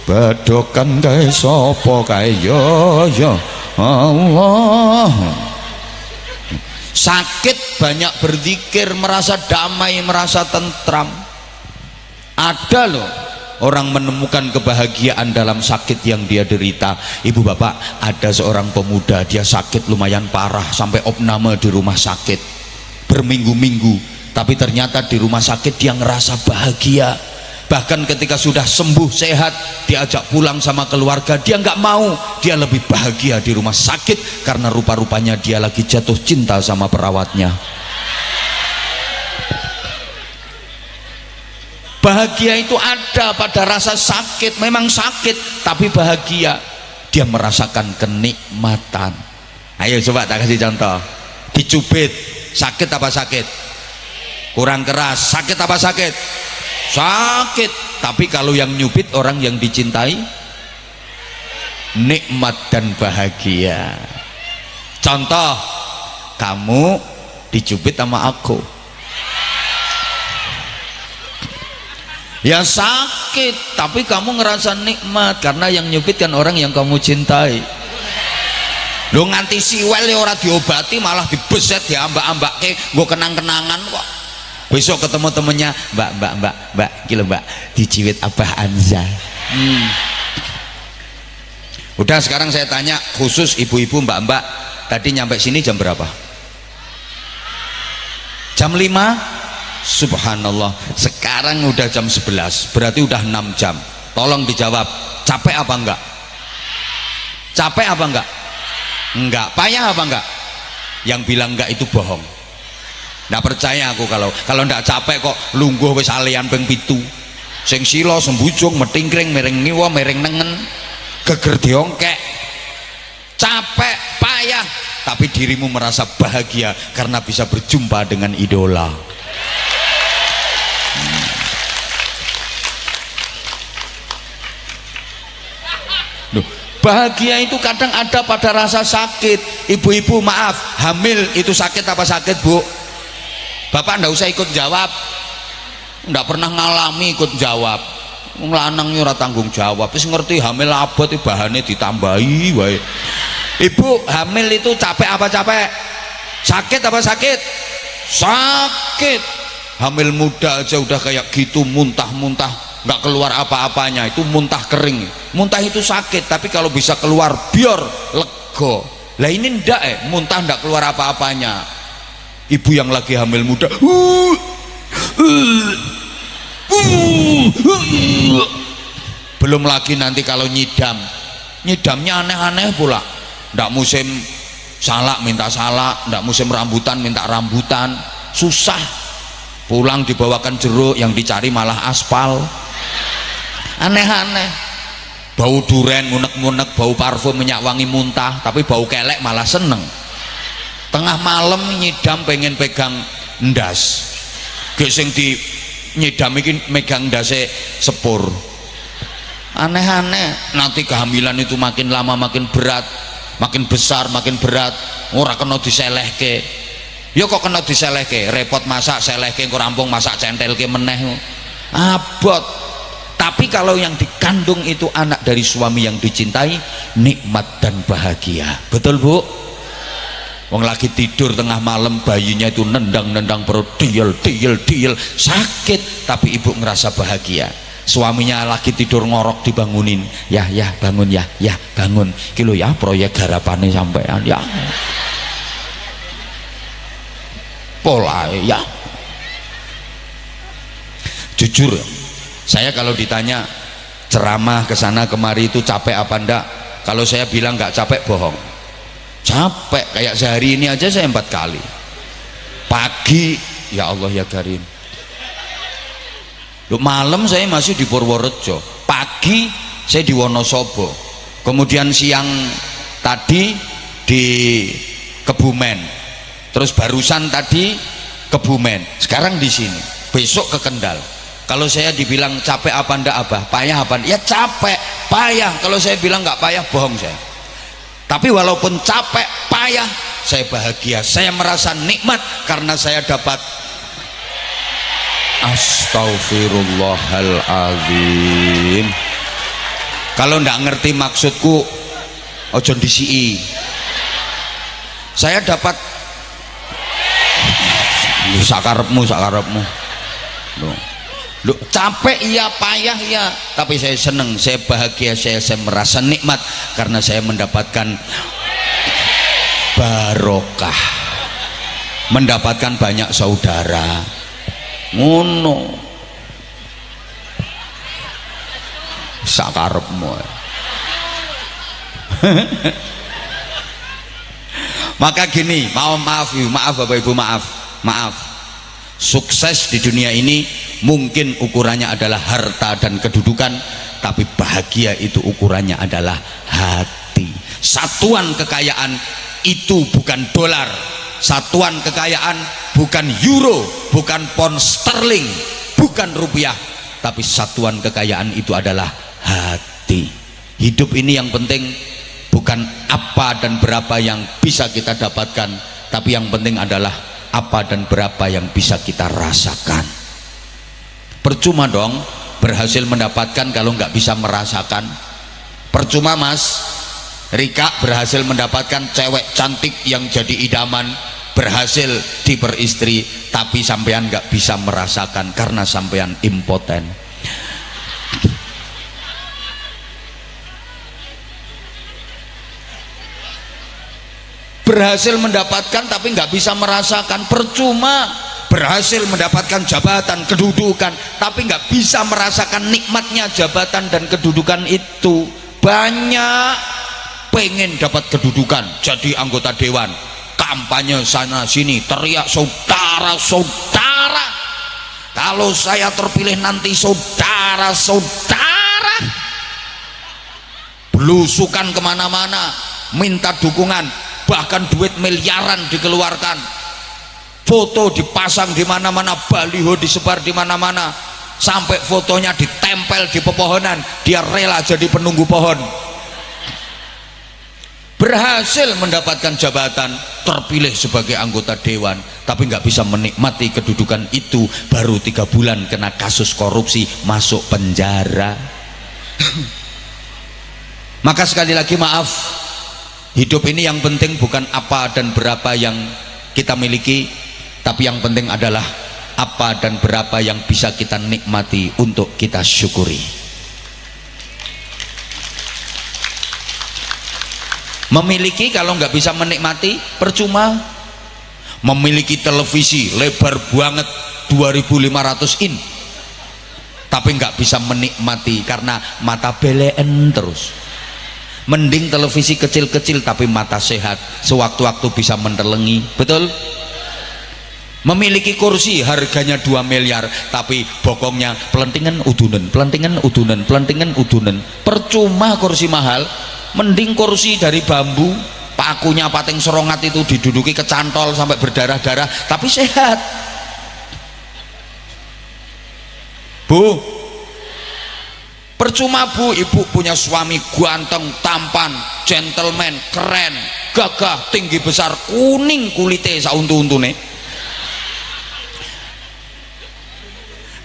B: badokan kae sapa kae yo yo Allah. Sakit banyak berzikir, merasa damai, merasa tentram. Ada loh orang menemukan kebahagiaan dalam sakit yang dia derita. Ibu bapak, ada seorang pemuda, dia sakit lumayan parah sampai opname di rumah sakit berminggu-minggu. Tapi ternyata di rumah sakit dia ngerasa bahagia. Bahkan ketika sudah sembuh sehat, diajak pulang sama keluarga, dia nggak mau. Dia lebih bahagia di rumah sakit karena rupa-rupanya dia lagi jatuh cinta sama perawatnya. Bahagia itu ada pada rasa sakit. Memang sakit tapi bahagia, dia merasakan kenikmatan. Ayo coba tak kasih contoh. Dicubit, sakit apa sakit? Kurang keras, sakit apa sakit? Sakit. Tapi kalau yang nyubit orang yang dicintai, nikmat dan bahagia. Contoh, kamu dicubit sama aku, ya sakit, tapi kamu ngerasa nikmat karena yang nyubit kan orang yang kamu cintai. Lo nganti siwel ya ora diobati, malah dibeset, diambak-ambake, gue kenang-kenangan kok. Besok ketemu temennya, mbak, gila mbak, diciwit Abah Anza. Udah, sekarang saya tanya khusus ibu-ibu, mbak-mbak, tadi nyampe sini jam berapa? Jam 5? Subhanallah, sekarang udah jam 11, berarti udah 6 jam. Tolong dijawab, capek apa enggak? Capek apa enggak? Enggak. Payah apa enggak? Yang bilang enggak itu bohong. Nggak percaya aku kalau ndak capek kok lungguh wis alian ping 7. Sing sila sembujung metingkring mereng ngiwa mereng nengen geger diongkek. Capek, payah, tapi dirimu merasa bahagia karena bisa berjumpa dengan idola. Loh, bahagia itu kadang ada pada rasa sakit. Ibu-ibu maaf, hamil itu sakit apa sakit bu? Bapak ndak usah ikut jawab, ndak pernah ngalami ikut jawab. Wong lanang ora tanggung jawab, wis ngerti hamil abot iki bahane ditambahi wae. Ibu hamil itu capek apa capek? Sakit apa sakit? Sakit. Hamil muda aja udah kayak gitu, muntah-muntah, nggak keluar apa-apanya, itu muntah kering. Muntah itu sakit, tapi kalau bisa keluar biar lego. Lah ini ndak muntah ndak keluar apa-apanya. Ibu yang lagi hamil muda, belum lagi nanti kalau nyidamnya aneh-aneh pula. Ndak musim salak minta salak, ndak musim rambutan minta rambutan, susah, pulang dibawakan jeruk, yang dicari malah aspal, aneh-aneh, bau duren ngunek-ngunek, bau parfum minyak wangi muntah, tapi bau kelek malah seneng. Tengah malam nyidam pengen pegang ndas, geseng di nyidam iki megang ndase sepur, aneh-aneh. Nanti kehamilan itu makin lama makin berat, makin besar makin berat, ora kena diselehke. Ya kok kena diselehke, repot masak selehke engko rampung, masak centelke meneh, abot. Tapi kalau yang dikandung itu anak dari suami yang dicintai, nikmat dan bahagia. Betul Bu? Wong lagi tidur tengah malam, bayinya itu nendang-nendang perut, diel, sakit, tapi ibu ngerasa bahagia. Suaminya lagi tidur ngorok dibangunin, ya bangun, ya bangun, kilo ya proyek garapannya sampean ya, pola ya. Jujur, saya kalau ditanya ceramah kesana kemari itu capek apa enggak, kalau saya bilang nggak capek bohong. Capek, kayak sehari ini aja saya 4 kali pagi, ya Allah ya Karim. Malam saya masih di Purworejo, pagi saya di Wonosobo, kemudian siang tadi di Kebumen, terus barusan tadi Kebumen, sekarang di sini, besok ke Kendal. Kalau saya dibilang capek apa ndak abah, payah apa ndak? Ya capek, payah. Kalau saya bilang nggak payah bohong saya. Tapi walaupun capek, payah, saya bahagia, saya merasa nikmat karena saya dapat. Astaghfirullahaladzim. Kalau ndak ngerti maksudku, ojo disii. Saya dapat sakarepmu. Loh, capek iya, payah iya, tapi saya seneng, saya bahagia, saya merasa nikmat karena saya mendapatkan barokah, mendapatkan banyak saudara. Ngono sakarepmu. Maka gini, maaf Bapak Ibu, maaf. Sukses di dunia ini mungkin ukurannya adalah harta dan kedudukan, tapi bahagia itu ukurannya adalah hati. Satuan kekayaan itu bukan dolar, satuan kekayaan bukan euro, bukan pound sterling, bukan rupiah, tapi satuan kekayaan itu adalah hati. Hidup ini yang penting bukan apa dan berapa yang bisa kita dapatkan, tapi yang penting adalah apa dan berapa yang bisa kita rasakan. Percuma dong berhasil mendapatkan kalau nggak bisa merasakan. Percuma Mas Rika berhasil mendapatkan cewek cantik yang jadi idaman, berhasil diperistri, tapi sampean nggak bisa merasakan karena sampean impoten. Berhasil mendapatkan tapi nggak bisa merasakan. Percuma berhasil mendapatkan jabatan, kedudukan, tapi nggak bisa merasakan nikmatnya jabatan dan kedudukan itu. Banyak pengen dapat kedudukan, jadi anggota dewan, kampanye sana sini, teriak saudara, kalau saya terpilih nanti saudara, belusukan kemana-mana minta dukungan, bahkan duit miliaran dikeluarkan, foto dipasang di mana-mana, baliho disebar di mana-mana, sampai fotonya ditempel di pepohonan, dia rela jadi penunggu pohon. Berhasil mendapatkan jabatan, terpilih sebagai anggota dewan, tapi nggak bisa menikmati kedudukan itu, baru 3 bulan kena kasus korupsi, masuk penjara. Maka sekali lagi maaf, hidup ini yang penting bukan apa dan berapa yang kita miliki, tapi yang penting adalah apa dan berapa yang bisa kita nikmati untuk kita syukuri. Memiliki kalau nggak bisa menikmati percuma. Memiliki televisi lebar banget 2500 in, tapi nggak bisa menikmati karena mata beleen terus. Mending televisi kecil-kecil tapi mata sehat, sewaktu-waktu bisa mentelengi. Betul? memiliki kursi harganya 2 miliar tapi bokongnya pelentingan udunen, pelentingan udunen, pelentingan udunen. Percuma kursi mahal, mending kursi dari bambu, pakunya pating serongat itu diduduki kecantol sampai berdarah-darah tapi sehat. Bu, percuma bu, ibu punya suami ganteng, tampan, gentleman, keren, gagah, tinggi besar, kuning kulitnya sauntu-untune,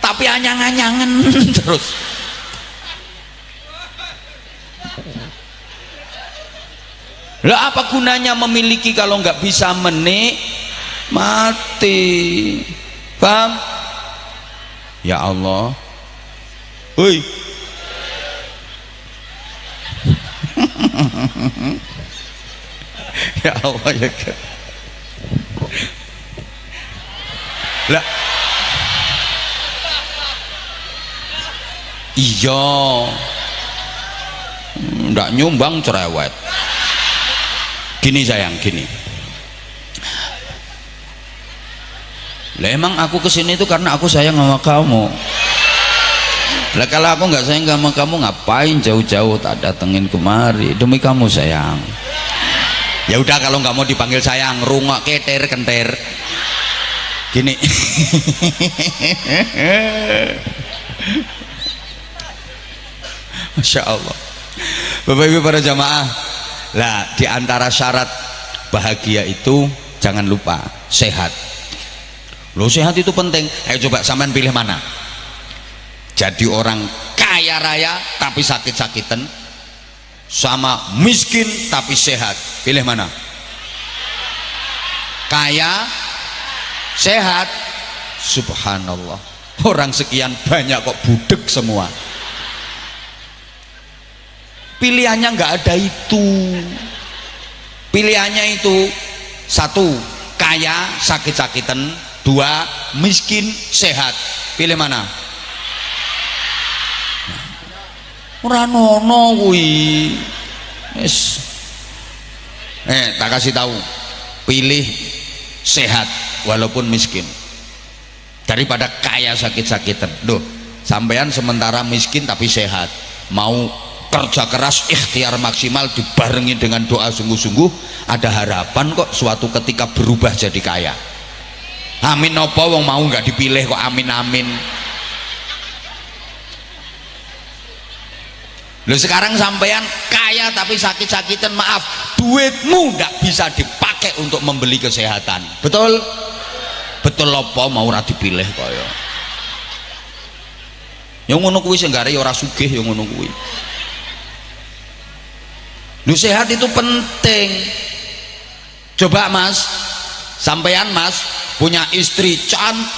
B: tapi anyang-anyangan terus. Lah apa gunanya memiliki kalau nggak bisa menikmati? Paham? Ya Allah, woi. Ya Allah ya kan. Lah iya, ndak nyumbang cerewet. Gini sayang, gini. Lah emang aku kesini itu karena aku sayang sama kamu. Lah kalau aku nggak sayang sama kamu, ngapain jauh-jauh tak datengin kemari? Demi kamu sayang. Ya udah kalau nggak mau dipanggil sayang, rungok keter kenter. Gini. Masya Allah. Bapak Ibu para jamaah, lah di antara syarat bahagia itu jangan lupa sehat. Loh sehat itu penting. Ayo coba sampean pilih mana? Jadi orang kaya raya tapi sakit-sakitan, sama miskin tapi sehat. Pilih mana? Kaya sehat. Subhanallah, orang sekian banyak kok budek semua. Pilihannya nggak ada itu. Pilihannya itu satu, kaya sakit-sakitan, dua, miskin sehat. Pilih mana? Ora nono kuwi. Wis. Tak kasih tahu. Pilih sehat walaupun miskin. Daripada kaya sakit-sakitan. Duh, sampean sementara miskin tapi sehat. Mau kerja keras ikhtiar maksimal dibarengi dengan doa sungguh-sungguh, ada harapan kok suatu ketika berubah jadi kaya. Amin apa wong mau nggak dipilih kok amin amin. Loh sekarang sampean kaya tapi sakit-sakitan, maaf, duitmu nggak bisa dipakai untuk membeli kesehatan. Betul? Betul apa mau ora dipilih kaya. Yang ngono kuwi sing gare ya ora sugih yang ngono kuwi. Lu sehat itu penting. Coba mas, sampean mas punya istri cantik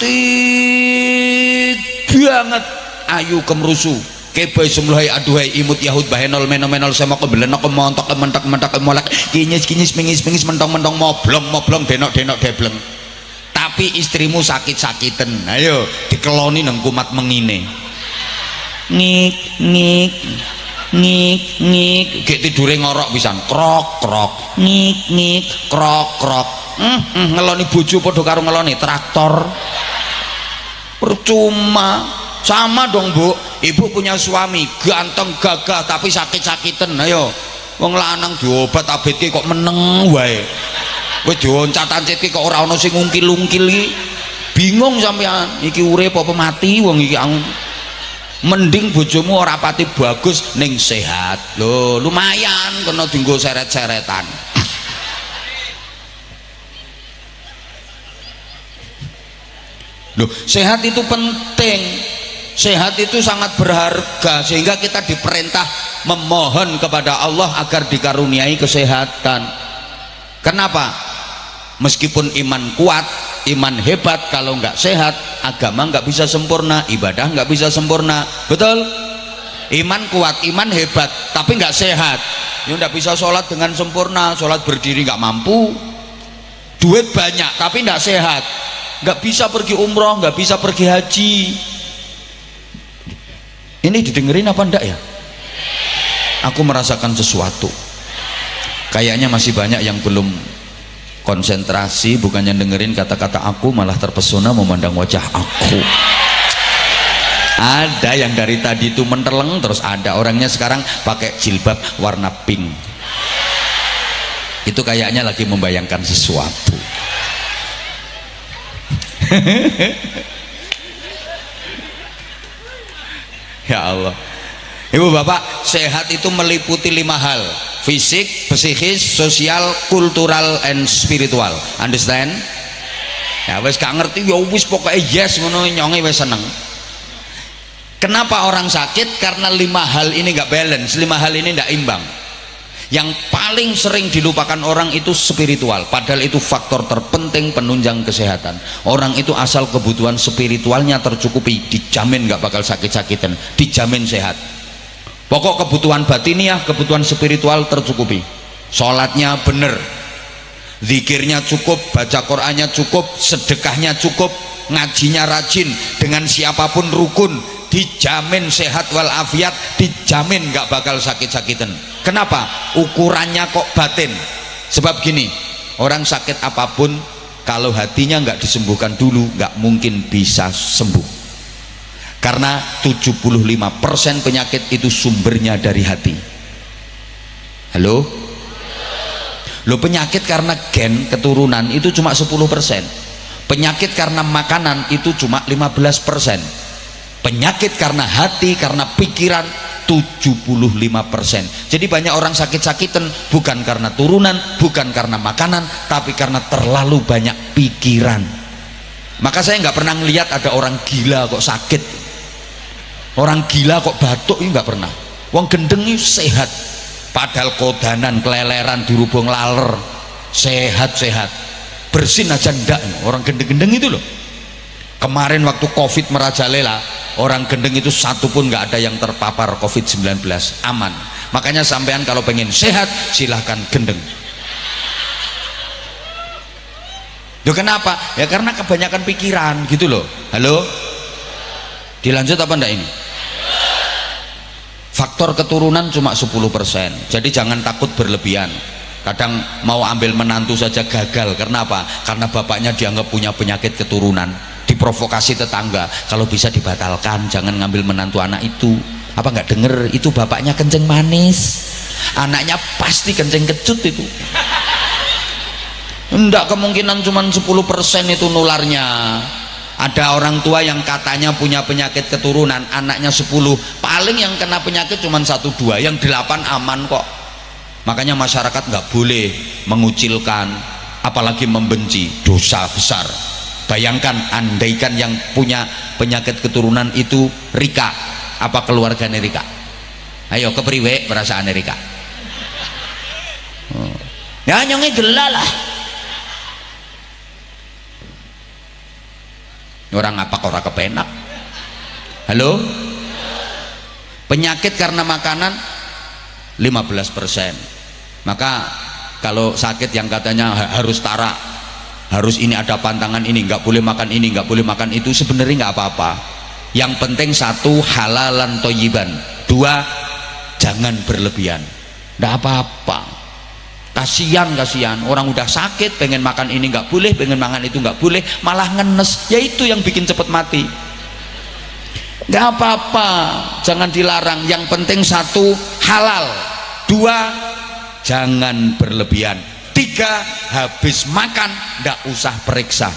B: banget, ayu kemrusu, kebay semluhai aduhai imut yahud bahenol menol semok kebelenok kemontok kementak mentak kemolak kinyis kinyis mingis mingis mentong mentong moblong moblong denok denok debleng. Tapi istrimu sakit-sakiten, ayo dikeloni nang kumat mengine. Ngik ngik ngik ngik, gek tidure ngorok pisan, krok krok, ngik ngik, krok krok. Ngeloni bojo padha karo ngeloni traktor. Percuma. Sama dong bu, ibu punya suami ganteng gagah tapi sakit-sakiten, ayo wong lanang diobat abetke kok meneng wae. Wis dioncat-ancitke kok ora ana sing ngungkil-ungkil iki. Bingung sampean, iki urip apa mati wong iki. Mending bojomu ora pati bagus ning sehat. Lho, lumayan kena dienggo seret-seretan. Loh, sehat itu penting. Sehat itu sangat berharga sehingga kita diperintah memohon kepada Allah agar dikaruniai kesehatan. Kenapa? Meskipun iman kuat, iman hebat, kalau nggak sehat, agama nggak bisa sempurna, ibadah nggak bisa sempurna. Betul? Iman kuat, iman hebat, tapi nggak sehat, ya nggak bisa sholat dengan sempurna, sholat berdiri nggak mampu. Duit banyak tapi nggak sehat, nggak bisa pergi umroh, nggak bisa pergi haji. Ini didengerin apa enggak ya? Aku merasakan sesuatu. Kayaknya masih banyak yang belum konsentrasi, bukannya dengerin kata-kata aku, malah terpesona memandang wajah aku. Ada yang dari tadi itu menteleng, terus ada orangnya sekarang pakai jilbab warna pink. Itu kayaknya lagi membayangkan sesuatu. Ya Allah. Ibu bapak, sehat itu meliputi 5 hal: fisik, psikis, sosial, kultural, and spiritual. Understand? Ya wes gak ngerti ya wis pokoknya yes ngono, nyonge wes seneng. Kenapa orang sakit? Karena 5 hal ini gak balance, 5 hal ini gak imbang. Yang paling sering dilupakan orang itu spiritual, padahal itu faktor terpenting penunjang kesehatan. Orang itu asal kebutuhan spiritualnya tercukupi, dijamin gak bakal sakit-sakitan, dijamin sehat. Pokok kebutuhan batiniah, kebutuhan spiritual tercukupi. Sholatnya bener, zikirnya cukup, baca Qur'annya cukup, sedekahnya cukup, ngajinya rajin, dengan siapapun rukun, dijamin sehat walafiat, dijamin gak bakal sakit-sakitan. Kenapa? Ukurannya kok batin. Sebab gini, orang sakit apapun kalau hatinya gak disembuhkan dulu, gak mungkin bisa sembuh. Karena 75% penyakit itu sumbernya dari hati. Halo? Loh, penyakit karena gen keturunan itu cuma 10%. Penyakit karena makanan itu cuma 15%. Penyakit karena hati, karena pikiran 75%. Jadi banyak orang sakit-sakitan bukan karena turunan, bukan karena makanan, tapi karena terlalu banyak pikiran. Maka saya nggak pernah ngelihat ada orang gila kok sakit, orang gila kok batuk, ini nggak pernah. Wong gendeng itu sehat, padahal kodanan, keleleran, dirubung laler, sehat-sehat, bersin aja ndak. Orang gendeng-gendeng itu loh. Kemarin waktu COVID merajalela, orang gendeng itu satu pun nggak ada yang terpapar COVID-19, aman. Makanya sampean kalau pengen sehat silahkan gendeng. Loh, kenapa? Ya karena kebanyakan pikiran gitu loh. Halo? Dilanjut apa enggak ini? Faktor keturunan cuma 10%. Jadi jangan takut berlebihan. Kadang mau ambil menantu saja gagal. Karena apa? Karena bapaknya dianggap punya penyakit keturunan, diprovokasi tetangga, kalau bisa dibatalkan, jangan ngambil menantu anak itu. Apa nggak denger itu bapaknya kencing manis, anaknya pasti kencing kecut itu. Enggak, kemungkinan cuma 10% itu nularnya. Ada orang tua yang katanya punya penyakit keturunan, anaknya 10, paling yang kena penyakit cuma 1-2, yang 8 aman kok. Makanya masyarakat nggak boleh mengucilkan, apalagi membenci, dosa besar. Bayangkan andaikan yang punya penyakit keturunan itu Rika, apa keluarganya Rika? Ayo kepriwe perasaan Rika? Ya nyonge gelalah. Orang apa ora kepenak. Halo? Penyakit karena makanan 15%. Maka kalau sakit yang katanya harus tarak, harus ini ada pantangan ini, nggak boleh makan ini, nggak boleh makan itu, sebenarnya nggak apa-apa. Yang penting 1, halalan toyiban. 2, jangan berlebihan. Nggak apa-apa. Kasihan orang udah sakit pengen makan ini nggak boleh, pengen makan itu nggak boleh, malah ngenes. Ya itu yang bikin cepet mati. Nggak apa-apa, jangan dilarang. Yang penting 1, halal. 2, jangan berlebihan. 3, habis makan nggak usah periksa.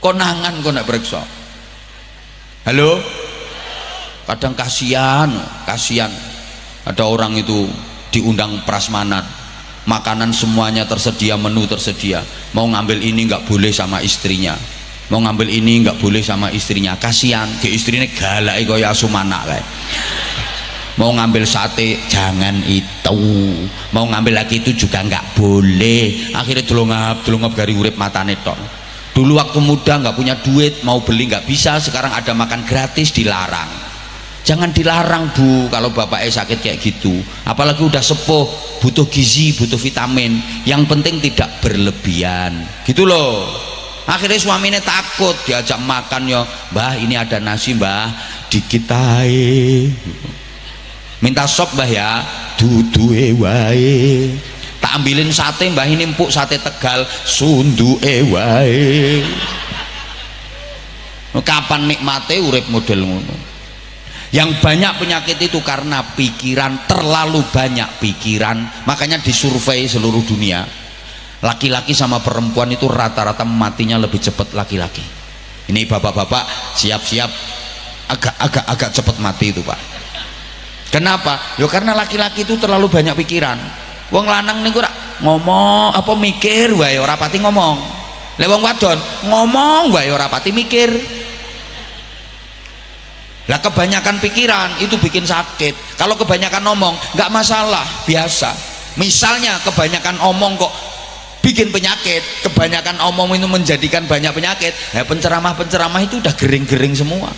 B: Konangan kok nggak periksa. Halo? Kadang kasihan. Ada orang itu diundang prasmanan, makanan semuanya tersedia, menu tersedia, mau ngambil ini nggak boleh sama istrinya, mau ngambil ini nggak boleh sama istrinya. Kasihan, ke istrinya galak kaya asumana kayak. Mau ngambil sate jangan itu, mau ngambil lagi itu juga nggak boleh. Akhirnya delongap gari urip matane tok. Dulu waktu muda nggak punya duit, mau beli nggak bisa, sekarang ada makan gratis dilarang. Jangan dilarang Bu, kalau bapaknya sakit kayak gitu, apalagi udah sepuh, butuh gizi, butuh vitamin. Yang penting tidak berlebihan gitu loh. Akhirnya suaminya takut, diajak makan, ya Mbah ini ada nasi Mbah, dikit ae. Minta sop Mbah ya, duduhe wae. tak ambilin sate mbah ini empuk sate Tegal sunduke wae. Kapan nikmate urip model ngono. Yang banyak penyakit itu karena pikiran, terlalu banyak pikiran. Makanya disurvei seluruh dunia, laki-laki sama perempuan itu rata-rata matinya lebih cepat laki-laki. Ini bapak-bapak siap-siap agak cepat mati itu Pak. Kenapa? Ya karena laki-laki itu terlalu banyak pikiran. Wong lanang niku ngomong apa mikir wae ora pati ngomong. Lek wong wadon ngomong wae ora pati mikir. Lah kebanyakan pikiran itu bikin sakit. Kalau kebanyakan ngomong nggak masalah, biasa. Misalnya kebanyakan omong kok bikin penyakit, kebanyakan omong itu menjadikan banyak penyakit. Ya penceramah-penceramah itu udah gering-gering semua.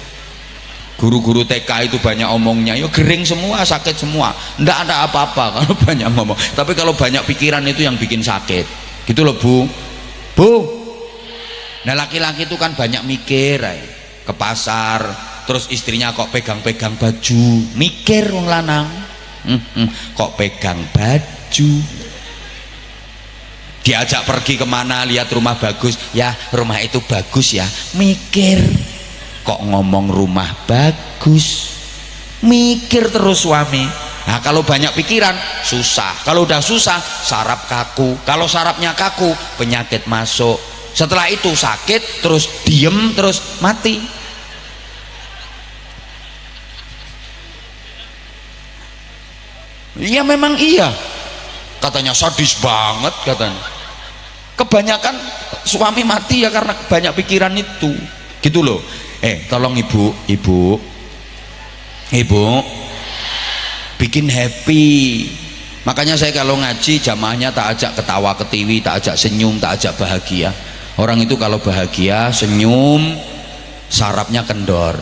B: Guru-guru TK itu banyak omongnya, ya gering semua, sakit semua. Nggak ada apa-apa kalau banyak ngomong. Tapi kalau banyak pikiran itu yang bikin sakit. Gitu loh Bu. Nah laki-laki itu kan banyak mikir, ke pasar, terus istrinya kok pegang-pegang baju, mikir wong lanang. Kok pegang baju. Diajak pergi kemana, lihat rumah bagus, ya rumah itu bagus ya, mikir. Kok ngomong rumah bagus, mikir terus suami. Nah kalau banyak pikiran susah, kalau udah susah saraf kaku, kalau sarafnya kaku penyakit masuk, setelah itu sakit, terus diem, terus mati. Iya memang iya, katanya sadis banget katanya. Kebanyakan suami mati ya karena banyak pikiran itu, gitu loh. Tolong ibu bikin happy. Makanya saya kalau ngaji jamaahnya tak ajak ketawa ketiwi, tak ajak senyum, tak ajak bahagia. Orang itu kalau bahagia senyum sarafnya kendor.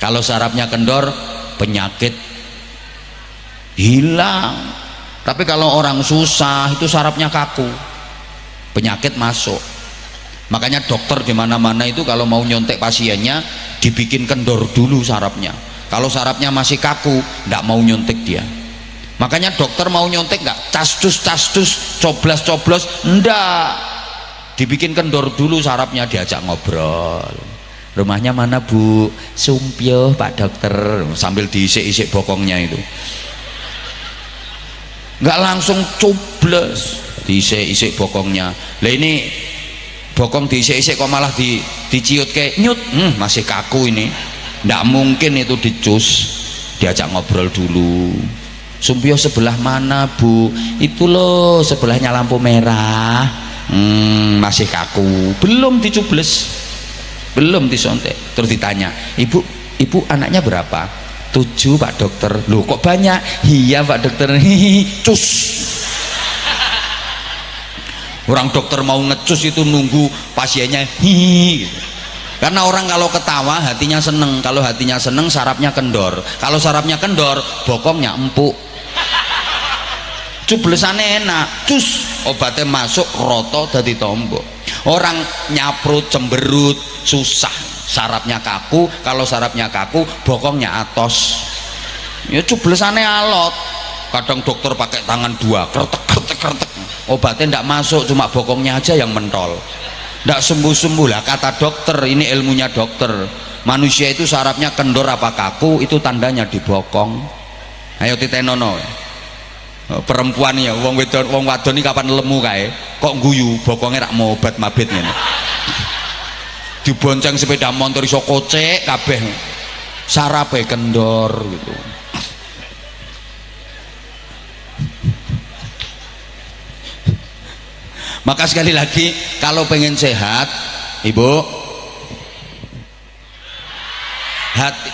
B: Kalau sarafnya kendor penyakit hilang. Tapi kalau orang susah itu sarafnya kaku, penyakit masuk. Makanya dokter di mana-mana itu kalau mau nyontek pasiennya dibikin kendor dulu sarafnya. Kalau sarafnya masih kaku, nggak mau nyontek dia. Makanya dokter mau nyontek nggak castus, coblos, ndak. Dibikin kendor dulu sarafnya, diajak ngobrol. Rumahnya mana Bu? Sumpyo Pak Dokter, sambil diisik-isik bokongnya itu. Nggak langsung coblos, diisik-isik bokongnya. Lah ini bokong diisik-isik kok malah diciut kayak nyut, masih kaku ini, ndak mungkin itu dicus. Diajak ngobrol dulu. Sumpio sebelah mana Bu? Itu loh sebelahnya lampu merah. Masih kaku, belum dicubles, belum disontek. Terus ditanya, ibu anaknya berapa? 7 Pak Dokter. Loh kok banyak? Iya Pak Dokter. Cus. Orang dokter mau ngecus itu nunggu pasiennya hihi gitu. Karena orang kalau ketawa hatinya seneng, kalau hatinya seneng sarafnya kendor, kalau sarafnya kendor bokongnya empuk, cublesannya enak, cus obatnya masuk roto dadi tombok. Orang nyaprut cemberut susah, sarafnya kaku, kalau sarafnya kaku bokongnya atos, ya cublesannya alot. Kadang dokter pakai tangan 2 kretek, obatnya tidak masuk, cuma bokongnya aja yang mentol, tidak sembuh-sembuh. Lah kata dokter, ini ilmunya dokter, manusia itu sarafnya kendor apa kaku itu tandanya di bokong. Ayo titenono perempuan ya, wong wadon ini kapan lemu kae kok guyu bokongnya rak mau obat mabit ngene. Dibonceng sepeda motor iso kocek kabeh, sarafnya kendor gitu. Maka sekali lagi kalau pengen sehat ibu, hati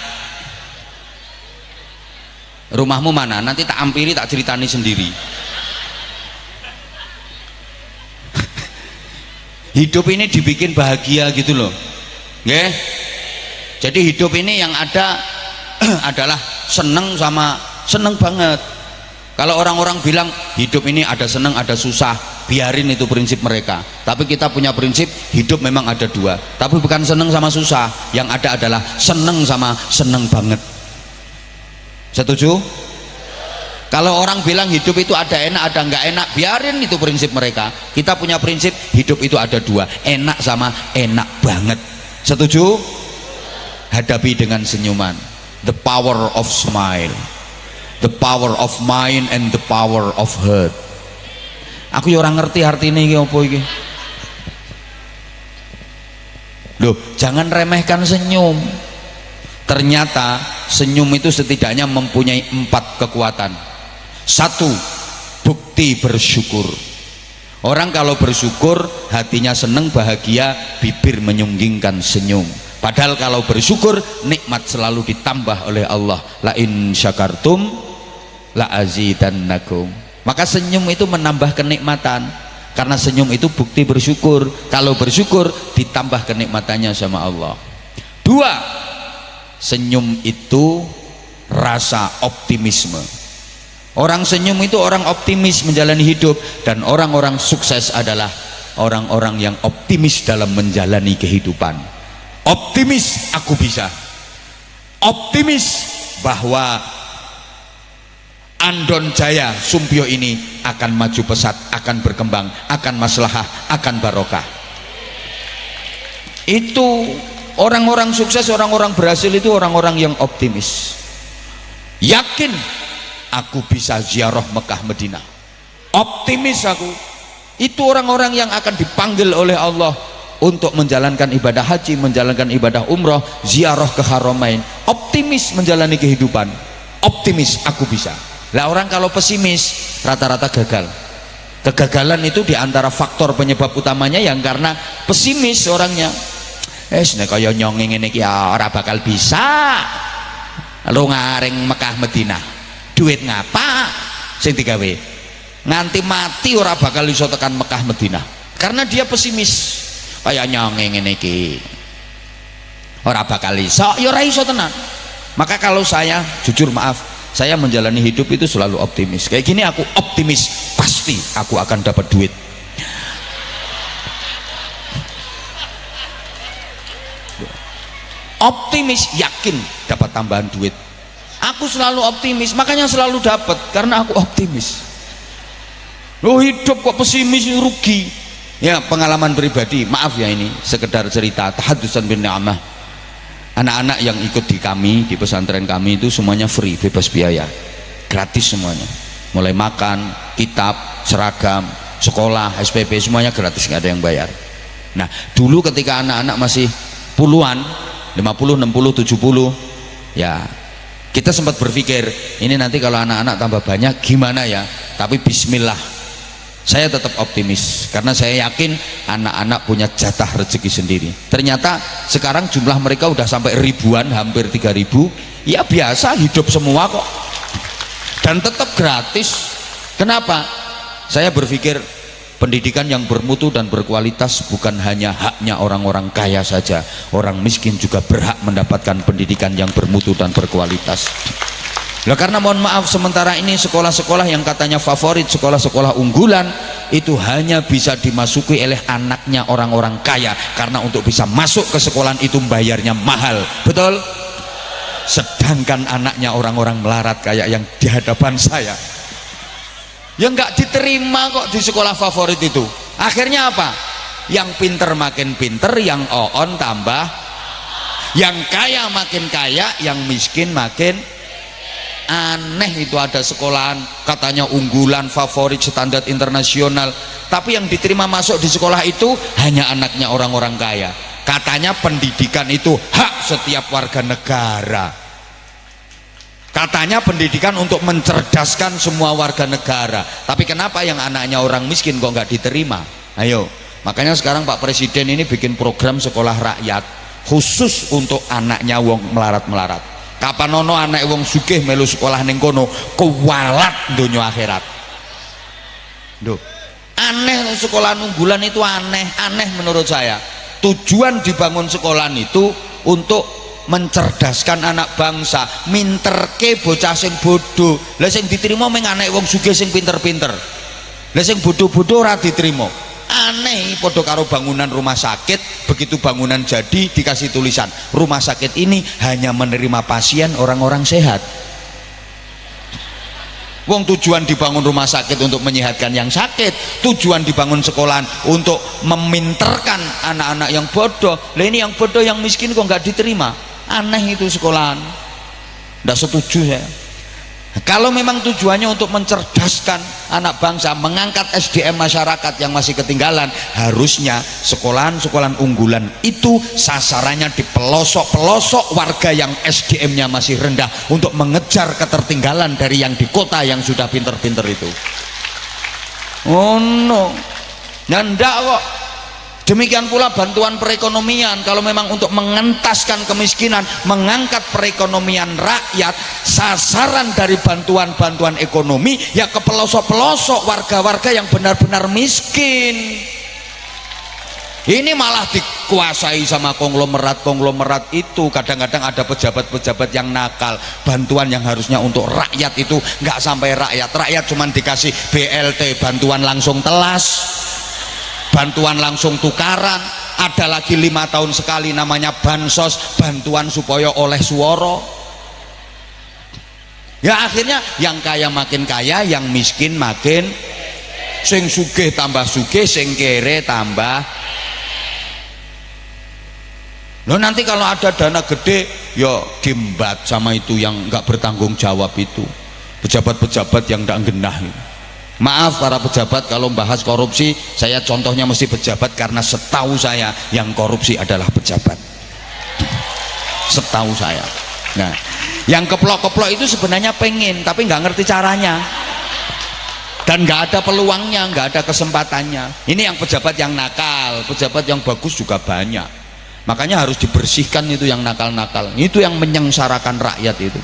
B: rumahmu mana nanti tak ampiri, tak ceritani sendiri. Hidup ini dibikin bahagia gitu loh, nggih. Jadi hidup ini yang ada adalah seneng sama seneng banget. Kalau orang-orang bilang hidup ini ada seneng ada susah, biarin itu prinsip mereka. Tapi kita punya prinsip hidup memang ada 2, tapi bukan seneng sama susah, yang ada adalah seneng sama seneng banget. Setuju? Kalau orang bilang hidup itu ada enak ada enggak enak, biarin, itu prinsip mereka. Kita punya prinsip hidup itu ada dua, enak sama enak banget. Setuju? Hadapi dengan senyuman. The power of smile, the power of mind, and the power of heart. Aku ya orang ngerti artinya ini apa ini. Loh, jangan remehkan senyum. Ternyata senyum itu setidaknya mempunyai 4 kekuatan. 1, bukti bersyukur. Orang kalau bersyukur hatinya seneng, bahagia, bibir menyunggingkan senyum. Padahal kalau bersyukur nikmat selalu ditambah oleh Allah. La in syakartum la azidannakum. Maka senyum itu menambah kenikmatan, karena senyum itu bukti bersyukur. Kalau bersyukur ditambah kenikmatannya sama Allah. 2, senyum itu rasa optimisme. Orang senyum itu orang optimis menjalani hidup, dan orang-orang sukses adalah orang-orang yang optimis dalam menjalani kehidupan. Optimis aku bisa, optimis bahwa Andon Jaya Sumpyo ini akan maju pesat, akan berkembang, akan maslahah, akan barokah. Itu orang-orang sukses, orang-orang berhasil itu orang-orang yang optimis. Yakin aku bisa ziarah Mekah Medina, optimis aku. Itu orang-orang yang akan dipanggil oleh Allah untuk menjalankan ibadah haji, menjalankan ibadah umroh, ziarah ke Haramain. Optimis menjalani kehidupan, optimis aku bisa. Lah orang kalau pesimis rata-rata gagal. Kegagalan itu diantara faktor penyebab utamanya yang karena pesimis orangnya. Nek kaya nyongeng ngene iki ora bakal bisa. Lu ngaring Mekah Medina, duit ngapa sing digawe? Nganti mati ora bakal iso tekan Mekah Medina. Karena dia pesimis. Kaya nyongeng ngene iki ora bakal iso, ya ora iso tenan. Maka kalau saya jujur maaf, saya menjalani hidup itu selalu optimis. Kayak gini aku optimis, pasti aku akan dapat duit. Optimis, yakin dapat tambahan duit. Aku selalu optimis, makanya selalu dapat karena aku optimis. Loh, hidup kok pesimis, rugi. Ya, pengalaman pribadi, maaf ya, ini sekedar cerita tahaddusan bin ni'mah. Anak-anak yang ikut di kami, di pesantren kami itu semuanya free, bebas biaya, gratis semuanya. Mulai makan, kitab, seragam, sekolah, SPP, semuanya gratis, nggak ada yang bayar. Nah, dulu ketika anak-anak masih puluhan, 50, 60, 70, ya kita sempat berpikir ini nanti kalau anak-anak tambah banyak gimana ya, tapi bismillah, saya tetap optimis karena saya yakin anak-anak punya jatah rezeki sendiri. Ternyata sekarang jumlah mereka udah sampai ribuan, hampir 3.000. Ya biasa, hidup semua kok, dan tetap gratis. Kenapa? Saya berpikir pendidikan yang bermutu dan berkualitas bukan hanya haknya orang-orang kaya saja, orang miskin juga berhak mendapatkan pendidikan yang bermutu dan berkualitas. Nah, karena mohon maaf, sementara ini sekolah-sekolah yang katanya favorit, sekolah-sekolah unggulan itu hanya bisa dimasuki oleh anaknya orang-orang kaya, karena untuk bisa masuk ke sekolahan itu bayarnya mahal, betul? Sedangkan anaknya orang-orang melarat kayak yang di hadapan saya, ya nggak diterima kok di sekolah favorit itu. Akhirnya apa? Yang pinter makin pinter, yang on tambah, yang kaya makin kaya, yang miskin makin aneh. Itu ada sekolahan katanya unggulan, favorit, standar internasional, tapi yang diterima masuk di sekolah itu hanya anaknya orang-orang kaya. Katanya pendidikan itu hak setiap warga negara. Katanya pendidikan untuk mencerdaskan semua warga negara. Tapi kenapa yang anaknya orang miskin kok nggak diterima? Ayo, makanya sekarang Pak Presiden ini bikin program sekolah rakyat khusus untuk anaknya wong melarat-melarat. Kapan ono anak wong sugih melu sekolah ning kono kuwalat donya akhirat. Duh, aneh sekolahan unggulan itu, aneh menurut saya. Tujuan dibangun sekolahan itu untuk mencerdaskan anak bangsa, minterke bocah sing bodoh. Lah sing diterima mung anak wong sugih sing pinter-pinter. Lah sing bodoh-bodoh ora diterima. Aneh, podo karo bangunan rumah sakit, begitu bangunan jadi dikasih tulisan rumah sakit ini hanya menerima pasien orang-orang sehat. Wong tujuan dibangun rumah sakit untuk menyehatkan yang sakit, tujuan dibangun sekolahan untuk meminterkan anak-anak yang bodoh. Lah ini yang bodoh, yang miskin kok nggak diterima. Aneh itu sekolahan. Nggak setuju saya. Kalau memang tujuannya untuk mencerdaskan anak bangsa, mengangkat SDM masyarakat yang masih ketinggalan, harusnya sekolahan-sekolahan unggulan itu sasarannya di pelosok-pelosok warga yang SDM-nya masih rendah, untuk mengejar ketertinggalan dari yang di kota yang sudah pinter-pinter itu. Oh no, nyandak kok. Demikian pula bantuan perekonomian, kalau memang untuk mengentaskan kemiskinan, mengangkat perekonomian rakyat, sasaran dari bantuan-bantuan ekonomi ya ke pelosok-pelosok warga-warga yang benar-benar miskin. Ini malah dikuasai sama konglomerat-konglomerat itu. Kadang-kadang ada pejabat-pejabat yang nakal. Bantuan yang harusnya untuk rakyat itu nggak sampai rakyat. Rakyat cuma dikasih BLT, bantuan langsung telas, bantuan langsung tukaran. Ada lagi 5 tahun sekali namanya bansos, bantuan supaya oleh suara. Ya akhirnya yang kaya makin kaya, yang miskin makin, sing sugih tambah sugih, sing kere tambah. Loh nanti kalau ada dana gede ya dimbat sama itu yang nggak bertanggung jawab itu, pejabat-pejabat yang nggak genah itu. Maaf para pejabat kalau bahas korupsi, saya contohnya mesti pejabat karena setahu saya yang korupsi adalah pejabat, setahu saya. Nah yang keplok-keplok itu sebenarnya pengen tapi nggak ngerti caranya dan nggak ada peluangnya, nggak ada kesempatannya. Ini yang pejabat yang nakal. Pejabat yang bagus juga banyak, makanya harus dibersihkan itu yang nakal-nakal. Itu yang menyengsarakan rakyat itu,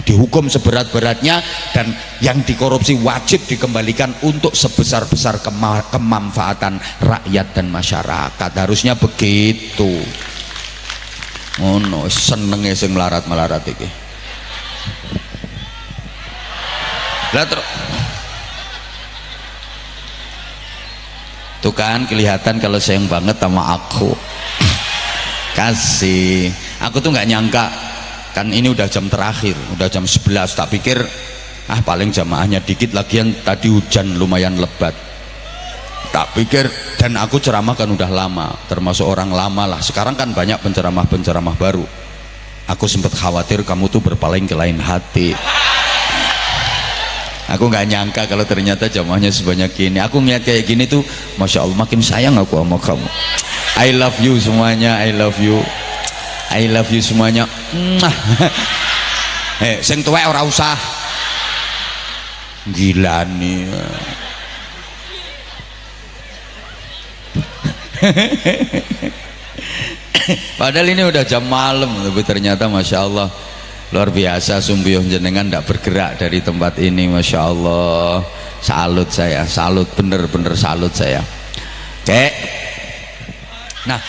B: dihukum seberat-beratnya, dan yang dikorupsi wajib dikembalikan untuk sebesar-besar kemanfaatan rakyat dan masyarakat. Harusnya begitu. Oh no, senenge sing melarat-melarat iki. Lah tuh kan kelihatan kalau sayang banget sama aku. Kasih, aku tuh nggak nyangka. Kan ini udah jam terakhir, udah jam 11, tak pikir paling jamaahnya dikit, lagian tadi hujan lumayan lebat, tak pikir. Dan aku ceramah kan udah lama, termasuk orang lama lah. Sekarang kan banyak penceramah-penceramah baru. Aku sempat khawatir kamu tuh berpaling ke lain hati. Aku nggak nyangka kalau ternyata jamaahnya sebanyak ini. Aku ngeliat kayak gini tuh Masya Allah, makin sayang aku sama kamu. I love you semuanya, I love you, I love you semuanya. Sing tuwek ora usah. Gila nih. Padahal ini udah jam malam, tapi ternyata Masya Allah luar biasa. Sumbuyuh jenengan tidak bergerak dari tempat ini, Masya Allah. Salut saya, salut, bener-bener salut saya. Oke. Nah,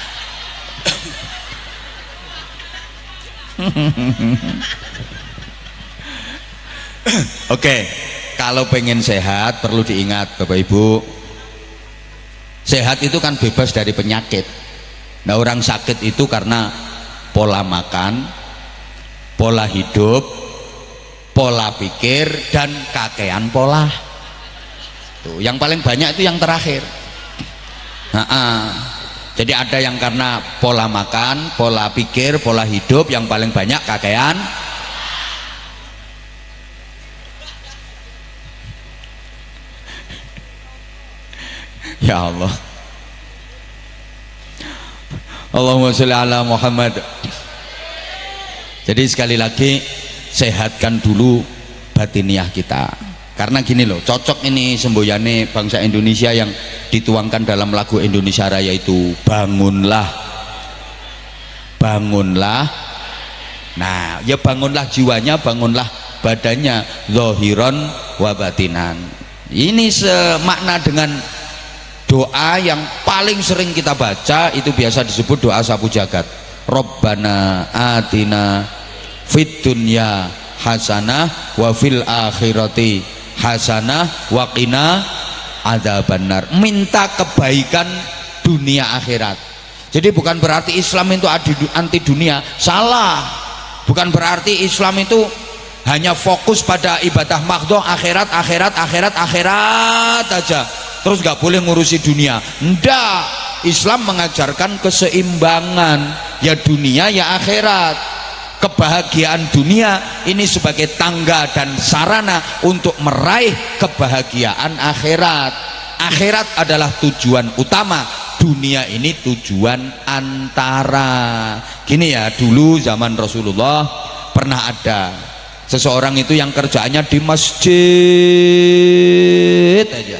B: oke, kalau pengen sehat perlu diingat Bapak Ibu, sehat itu kan bebas dari penyakit. Nah orang sakit itu karena pola makan, pola hidup, pola pikir, dan kakean pola. Tuh, yang paling banyak itu yang terakhir. Jadi ada yang karena pola makan, pola pikir, pola hidup, yang paling banyak kakean. Ya Allah, Allahumma sholli ala Muhammad. Jadi sekali lagi sehatkan dulu batiniah kita. Karena gini loh, cocok ini semboyane bangsa Indonesia yang dituangkan dalam lagu Indonesia Raya itu, bangunlah, bangunlah. Nah ya bangunlah jiwanya, bangunlah badannya, zahiran wa batinan. Ini semakna dengan doa yang paling sering kita baca, itu biasa disebut doa sapu jagat. Rabbana atina fid dunya hasanah wa fil akhirati hasanah wa qina adzabannar. Minta kebaikan dunia akhirat. Jadi bukan berarti Islam itu anti dunia, salah. Bukan berarti Islam itu hanya fokus pada ibadah mahdhah, akhirat aja, terus nggak boleh ngurusi dunia. Ndak, Islam mengajarkan keseimbangan, ya dunia ya akhirat. Kebahagiaan dunia ini sebagai tangga dan sarana untuk meraih kebahagiaan akhirat. Akhirat adalah tujuan utama, dunia ini tujuan antara. Gini ya, dulu zaman Rasulullah pernah ada seseorang itu yang kerjaannya di masjid aja.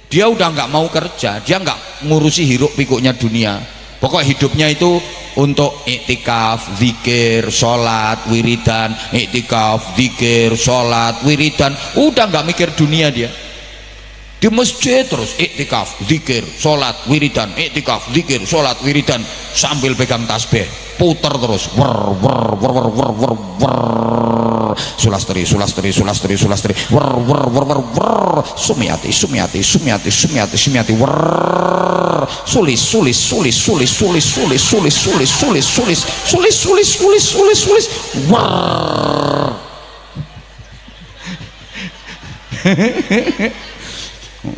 B: Dia udah nggak mau kerja, dia nggak ngurusi hiruk pikuknya dunia. Pokok hidupnya itu untuk iktikaf, zikir, sholat, wiridan, iktikaf, zikir, sholat, wiridan. Udah nggak mikir dunia dia. Di masjid terus iktikaf, zikir, sholat, wiridan, iktikaf, zikir, sholat, wiridan, sambil pegang tasbih, puter terus, sulastri, sumiati, sulis,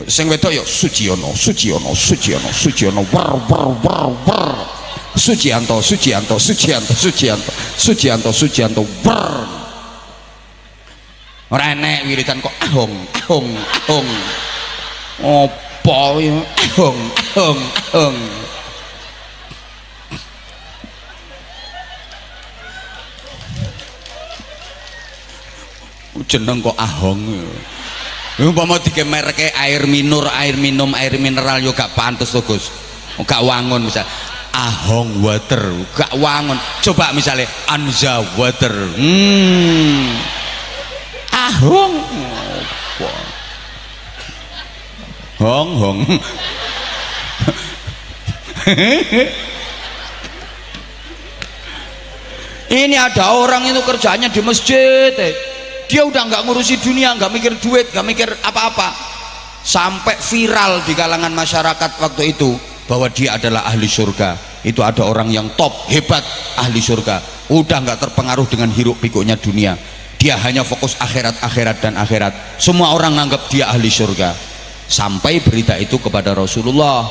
B: sing wedok yo Suciono, Sucianto, ora enek wiridan kok ahong. Opo ya ahong. Jeneng kok ahong. Umpama dike mereke air minum, air mineral yo gak pantes to Gus. Gak wangun misal Ahong water, gak wangun. Coba misalnya Anza water. Ahong. Hong. Ini ada orang itu kerjanya di masjid. Dia udah nggak ngurusi dunia, nggak mikir duit, nggak mikir apa-apa, sampai viral di kalangan masyarakat waktu itu bahwa dia adalah ahli surga. Itu ada orang yang top, hebat, ahli surga, udah nggak terpengaruh dengan hiruk pikuknya dunia. Dia hanya fokus akhirat dan akhirat. Semua orang nganggap dia ahli surga. Sampai berita itu kepada Rasulullah.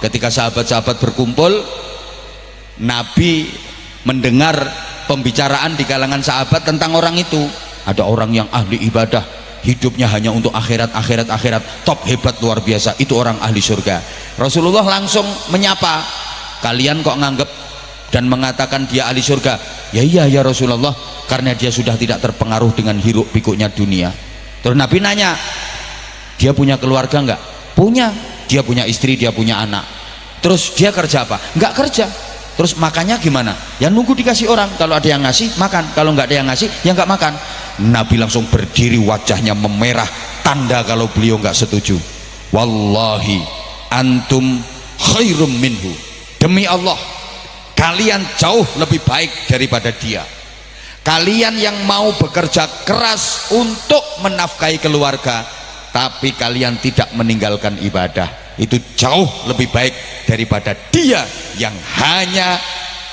B: Ketika sahabat-sahabat berkumpul, Nabi mendengar pembicaraan di kalangan sahabat tentang orang itu. Ada orang yang ahli ibadah, hidupnya hanya untuk akhirat, top, hebat, luar biasa, itu orang ahli surga. Rasulullah langsung menyapa, kalian kok nganggep dan mengatakan dia ahli surga? Ya iya ya Rasulullah, karena dia sudah tidak terpengaruh dengan hiruk pikuknya dunia. Terus Nabi nanya, dia punya keluarga enggak? Punya. Dia punya istri, dia punya anak. Terus dia kerja apa? Enggak kerja. Terus makannya gimana? Ya nunggu dikasih orang, kalau ada yang ngasih makan, kalau nggak ada yang ngasih ya nggak makan. Nabi langsung berdiri, wajahnya memerah, tanda kalau beliau nggak setuju. Wallahi antum khairum minhu, demi Allah kalian jauh lebih baik daripada dia. Kalian yang mau bekerja keras untuk menafkahi keluarga tapi kalian tidak meninggalkan ibadah, itu jauh lebih baik daripada dia yang hanya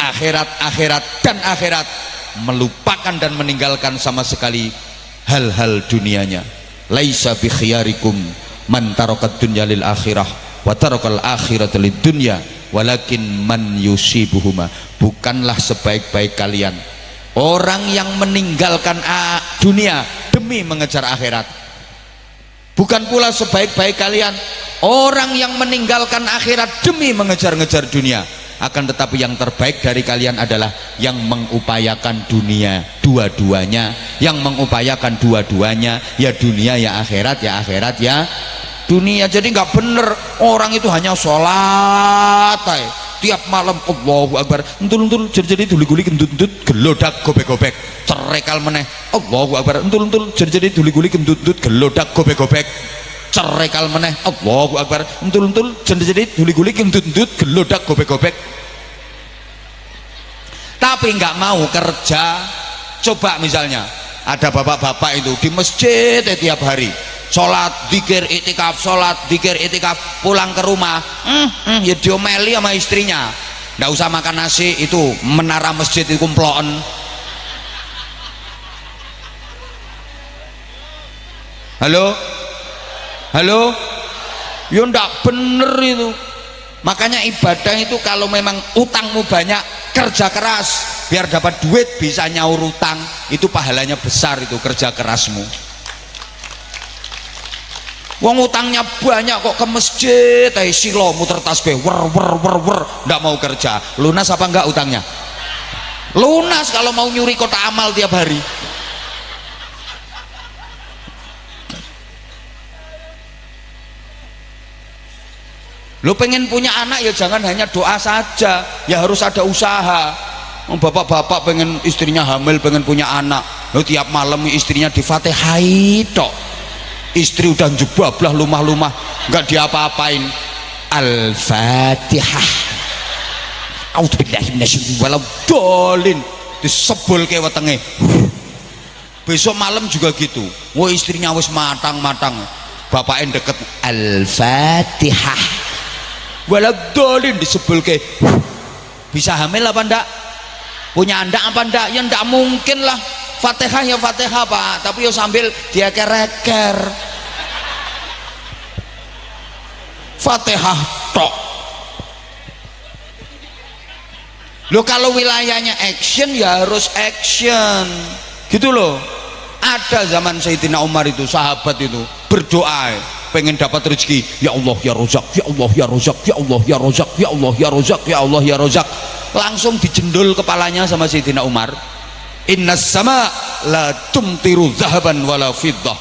B: akhirat, melupakan dan meninggalkan sama sekali hal-hal dunianya. Laisa bi khiyarikum man tarakat dunya lil akhirah wa tarakal akhirata lid dunya walakin man yusibuhuma. Bukanlah sebaik-baik kalian orang yang meninggalkan dunia demi mengejar akhirat. Bukan pula sebaik-baik kalian orang yang meninggalkan akhirat demi mengejar-ngejar dunia. Akan tetapi yang terbaik dari kalian adalah yang mengupayakan dunia dua-duanya, yang mengupayakan dua-duanya, ya dunia ya akhirat ya dunia. Jadi nggak bener orang itu hanya sholat tiap malam Allahu Akbar, entul jadi duli-guli kentut gelodak gobek-gobek, cerekal meneh Allahu Akbar, entul jadi duli-guli kentut gelodak gobek-gobek, cerekal meneh Allahu Akbar, entul jadi duli-guli kentut gelodak gobek-gobek. Tapi nggak mau kerja. Coba misalnya ada bapak-bapak itu di masjid tiap hari sholat, zikir, itikaf, pulang ke rumah ya diomeli sama istrinya, nggak usah makan nasi, itu menara masjid itu kumploan. Halo? Halo? Ya ndak bener itu. Makanya ibadah itu kalau memang utangmu banyak, kerja keras biar dapat duit, bisa nyaur utang, itu pahalanya besar, itu kerja kerasmu. Wong utangnya banyak kok ke masjid silo muter tasbih wer ndak mau kerja. Lunas apa enggak utangnya? Lunas kalau mau nyuri kotak amal tiap hari. Lo pengen punya anak ya jangan hanya doa saja, ya harus ada usaha. Bapak-bapak pengen istrinya hamil, pengen punya anak, lo tiap malam istrinya difatihai tok. Istri udah jebablah lumah-lumah, nggak diapa-apain. Al-Fatihah. A'udzubillahiminasyaitonirrajim. Disebul ke wetenge. Besok malam juga gitu. Wah istrinya wis matang-matang, bapaknya deket. Al-Fatihah. Waladolin disebul ke. Bisa hamil apa ndak? Punya anak apa ndak? Ya ndak mungkin lah. Fatihah ya Fatihah Pak, tapi yo sambil dia kereker. Fatihah tok. Lo kalau wilayahnya action ya harus action, gitu loh. Ada zaman Sayyidina Umar itu, sahabat itu berdoa pengen dapat rezeki, ya Allah ya Rozak, ya Allah ya Rozak, ya Allah ya Rozak, ya Allah ya Rozak, ya Allah ya Rozak. Langsung dijendul kepalanya sama Sayyidina Umar. Innas sama la tumtiru zahaban wala fiddah.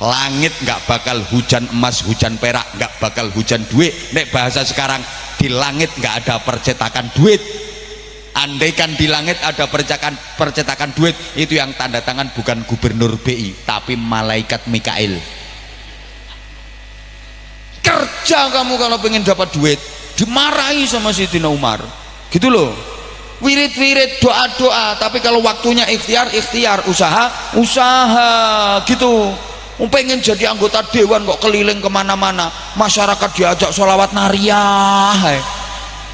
B: Langit nggak bakal hujan emas, hujan perak, nggak bakal hujan duit. Nek bahasa sekarang, di langit nggak ada percetakan duit. Andaikan di langit ada percetakan duit, itu yang tanda tangan bukan gubernur BI tapi malaikat Mikail. Kerja kamu kalau pengen dapat duit, dimarahi sama Sayyidina Umar, gitu loh. Wirid-wirid, doa-doa, tapi kalau waktunya ikhtiar, usaha, gitu. Pengen jadi anggota dewan kok keliling kemana-mana, masyarakat diajak sholawat nariyah.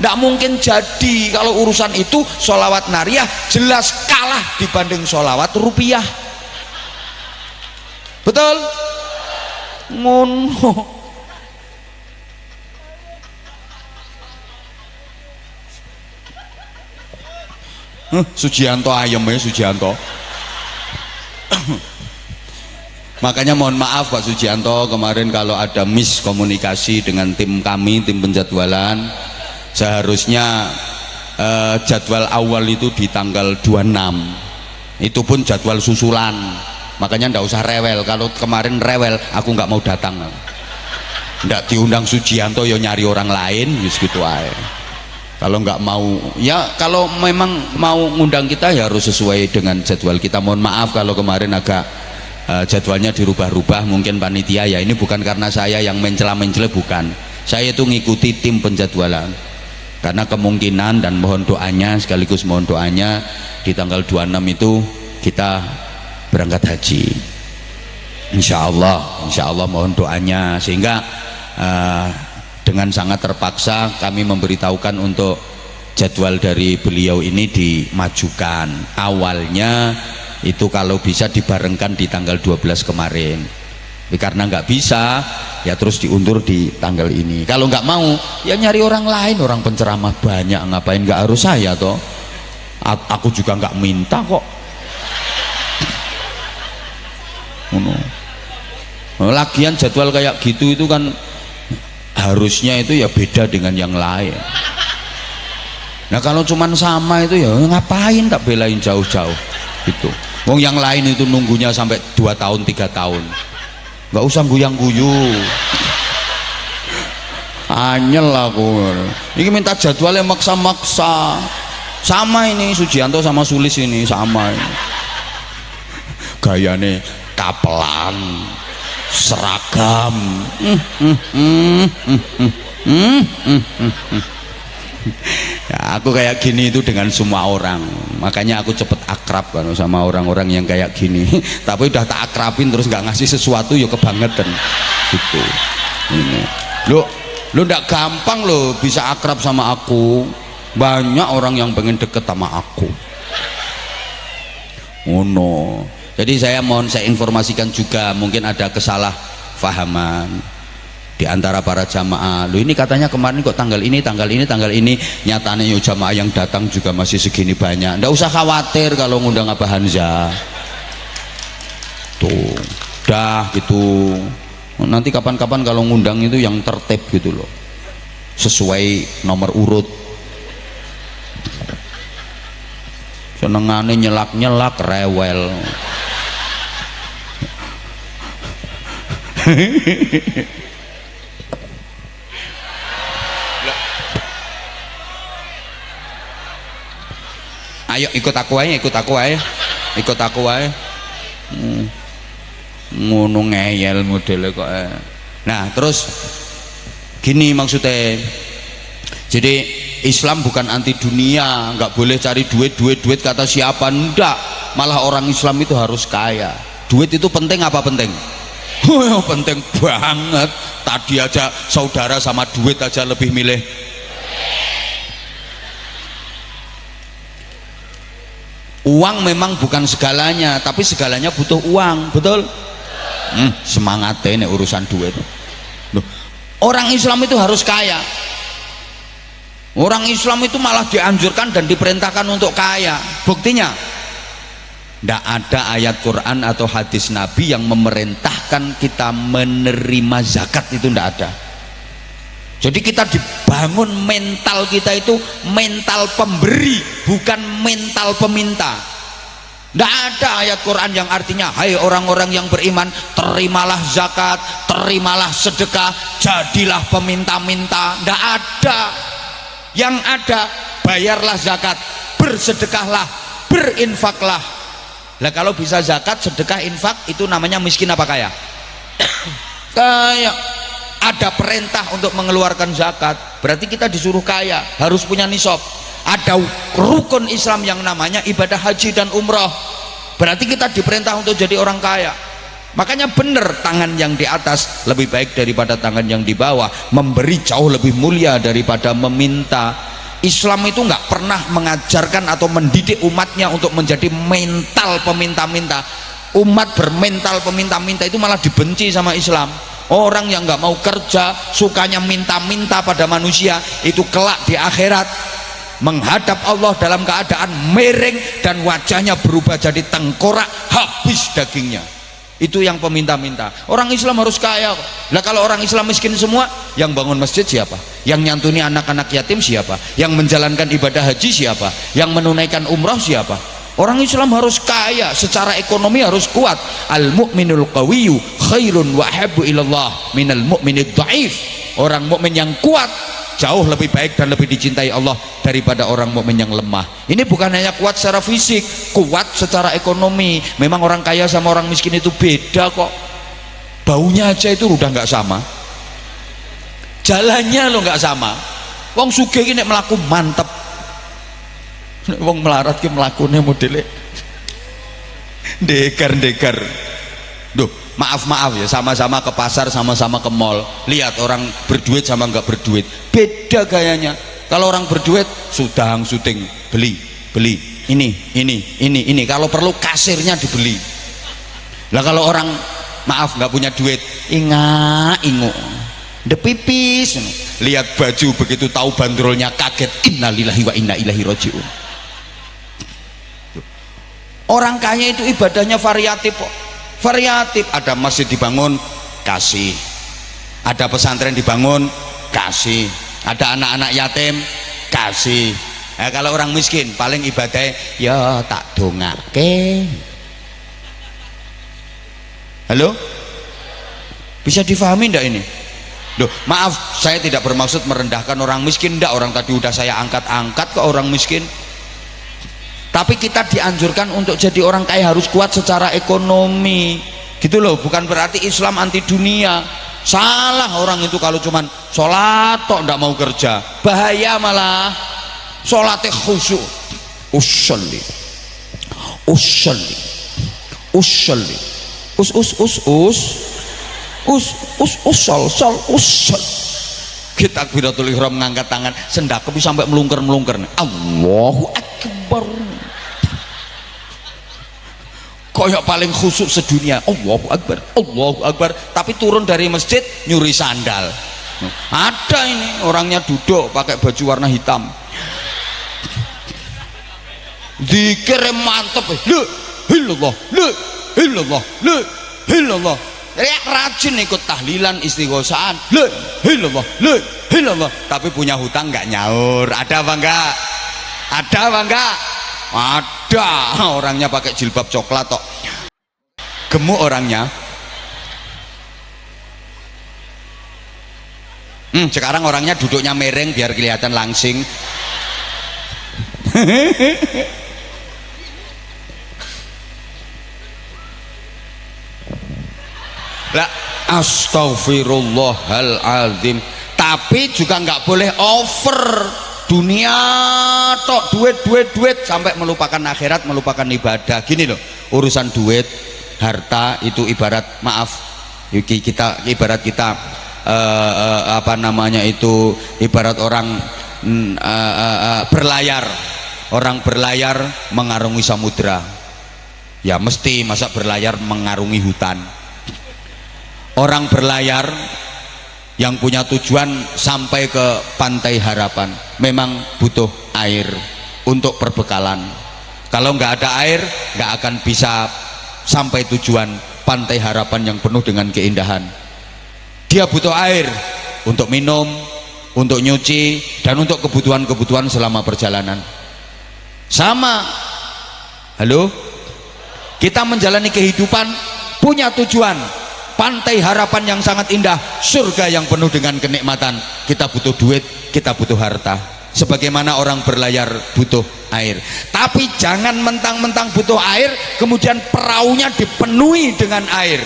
B: Nggak mungkin jadi. Kalau urusan itu sholawat nariyah jelas kalah dibanding sholawat rupiah. Betul? Ngono. Sujianto ayam ya Sujianto. Makanya mohon maaf Pak Sujianto, kemarin kalau ada miskomunikasi dengan tim kami, tim penjadwalan. Seharusnya jadwal awal itu di tanggal 26, itu pun jadwal susulan. Makanya ndak usah rewel. Kalau kemarin rewel aku nggak mau datang, ndak diundang Sujianto ya nyari orang lain, gitu aja. Kalau nggak mau, ya kalau memang mau ngundang kita ya harus sesuai dengan jadwal kita. Mohon maaf kalau kemarin agak jadwalnya dirubah-rubah, mungkin panitia ya. Ini bukan karena saya yang mencela-mencela, bukan. Saya itu ngikuti tim penjadwalan. Karena kemungkinan dan mohon doanya, sekaligus mohon doanya, di tanggal 26 itu kita berangkat haji. Insya Allah mohon doanya. Sehingga dengan sangat terpaksa kami memberitahukan untuk jadwal dari beliau ini dimajukan. Awalnya itu kalau bisa dibarengkan di tanggal 12 kemarin, tapi karena nggak bisa ya terus diundur di tanggal ini. Kalau nggak mau ya nyari orang lain, orang penceramah banyak, ngapain nggak harus saya toh. Aku juga nggak minta kok. Lagian jadwal kayak gitu itu kan harusnya itu ya beda dengan yang lain. Nah kalau cuman sama itu ya ngapain tak belain jauh-jauh gitu. Wong yang lain itu nunggunya sampai 2 tahun 3 tahun, nggak usah guyang-guyu. Anyel aku ini minta jadwalnya maksa-maksa. Sama ini Sujianto sama Sulis ini sama ini. Gayane kapelan, seragam. Ya, aku kayak gini itu dengan semua orang, makanya aku cepet akrab kan sama orang-orang yang kayak gini. Tapi udah tak akrabin terus nggak ngasih sesuatu ya kebangetan gitu. Ini lo ndak gampang lo bisa akrab sama aku. Banyak orang yang pengen deket sama aku. Oh no. Jadi saya informasikan juga, mungkin ada kesalahpahaman di antara para jamaah. Loh ini katanya kemarin kok tanggal ini, nyatanya yo jamaah yang datang juga masih segini banyak. Nggak usah khawatir kalau ngundang Abah Hamzah. Tuh, dah gitu. Nanti kapan-kapan kalau ngundang itu yang tertib gitu loh. Sesuai nomor urut. Senengane nyelak-nyelak rewel. Ayo ikut aku aja. Ngono ngeyel modele kok. Nah, terus gini maksudnya. Jadi Islam bukan anti dunia, nggak boleh cari duit kata siapa, ndak. Malah orang Islam itu harus kaya. Duit itu penting apa penting? Penting banget. Tadi aja saudara sama duit aja lebih milih. Uang memang bukan segalanya, tapi segalanya butuh uang, betul? Semangatnya ini urusan duit. Loh, orang Islam itu harus kaya. Orang Islam itu malah dianjurkan dan diperintahkan untuk kaya. Buktinya tidak ada ayat Quran atau hadis Nabi yang memerintahkan kita menerima zakat, itu tidak ada. Jadi kita dibangun mental kita itu mental pemberi, bukan mental peminta. Tidak ada ayat Quran yang artinya hai orang-orang yang beriman, terimalah zakat, terimalah sedekah, jadilah peminta-minta. Tidak ada. Yang ada bayarlah zakat, bersedekahlah, berinfaklah. Lah kalau bisa zakat, sedekah, infak itu namanya miskin apa kaya? Kaya. Ada perintah untuk mengeluarkan zakat, berarti kita disuruh kaya, harus punya nisab. Ada rukun Islam yang namanya ibadah haji dan umrah, berarti kita diperintah untuk jadi orang kaya. Makanya benar, tangan yang di atas lebih baik daripada tangan yang di bawah, memberi jauh lebih mulia daripada meminta. Islam itu nggak pernah mengajarkan atau mendidik umatnya untuk menjadi mental peminta-minta. Umat bermental peminta-minta itu malah dibenci sama Islam. Orang yang nggak mau kerja, sukanya minta-minta pada manusia, itu kelak di akhirat menghadap Allah dalam keadaan miring dan wajahnya berubah jadi tengkorak, habis dagingnya. Itu yang peminta-minta. Orang Islam harus kaya. Nah kalau orang Islam miskin semua, yang bangun masjid siapa? Yang nyantuni anak-anak yatim siapa? Yang menjalankan ibadah haji siapa? Yang menunaikan umrah siapa? Orang Islam harus kaya, secara ekonomi harus kuat. Al mu'minul qawiyyu khairun wa habbu ilallah minal mu'minid dhaif. Orang mukmin yang kuat jauh lebih baik dan lebih dicintai Allah daripada orang mukmin yang lemah. Ini bukan hanya kuat secara fisik, kuat secara ekonomi. Memang orang kaya sama orang miskin itu beda kok. Baunya aja itu udah nggak sama. Jalannya lo nggak sama. Wong sugih ini melaku mantep. Wong melarat ki mlakune modele degar-degar. Duh, maaf ya, sama-sama ke pasar, sama-sama ke mall. Lihat orang berduit sama nggak berduit, beda gayanya. Kalau orang berduit sudang syuting, beli ini. Kalau perlu kasirnya dibeli. Lah kalau orang maaf nggak punya duit, ingu depipis. Lihat baju begitu tahu bandrolnya kaget, innalillahi wa inna ilaihi rajiun. Orang kaya itu ibadahnya variatif kok. Variatif, ada masjid dibangun kasih, ada pesantren dibangun kasih, ada anak-anak yatim kasih. Nah, kalau orang miskin paling ibadahnya ya tak dongake. Halo, bisa difahami enggak ini? Duh, maaf, saya tidak bermaksud merendahkan orang miskin, enggak. Orang tadi udah saya angkat-angkat ke orang miskin. Tapi kita dianjurkan untuk jadi orang kaya harus kuat secara ekonomi, gitu loh. Bukan berarti Islam anti dunia. Salah orang itu kalau cuman sholat tok ndak mau kerja, bahaya malah. Sholatnya khusyuk, usolli, usol. Kita takbiratul ihram ngangkat tangan, sendak kepis sampai melungker. Allahu Akbar. koyok paling khusyuk sedunia. Allahu Akbar, Allahu Akbar, tapi turun dari masjid nyuri sandal. Ada ini orangnya duduk pakai baju warna hitam, zikir mantep, la ilallah, la ilallah, la ilallah, rajin ikut tahlilan istighosaan, la ilallah, la ilallah, tapi punya hutang nggak nyaur. Ada apa enggak? Ada apa enggak? Ada. Orangnya pakai jilbab coklat tok, gemuk orangnya. Sekarang orangnya duduknya mereng biar kelihatan langsing. Lah, astaghfirullahaladzim. Tapi juga nggak boleh over. Dunia tok, duit sampai melupakan akhirat, melupakan ibadah. Gini loh, urusan duit, harta itu ibarat, maaf, ibarat kita apa namanya itu, ibarat orang berlayar. Orang berlayar mengarungi samudra. Ya mesti, masa berlayar mengarungi hutan. Orang berlayar yang punya tujuan sampai ke Pantai Harapan memang butuh air untuk perbekalan. Kalau nggak ada air nggak akan bisa sampai tujuan Pantai Harapan yang penuh dengan keindahan. Dia butuh air untuk minum, untuk nyuci, dan untuk kebutuhan-kebutuhan selama perjalanan. Sama, halo, kita menjalani kehidupan punya tujuan. Pantai Harapan yang sangat indah, surga yang penuh dengan kenikmatan. Kita butuh duit, kita butuh harta. Sebagaimana orang berlayar butuh air. Tapi jangan mentang-mentang butuh air, kemudian perahunya dipenuhi dengan air.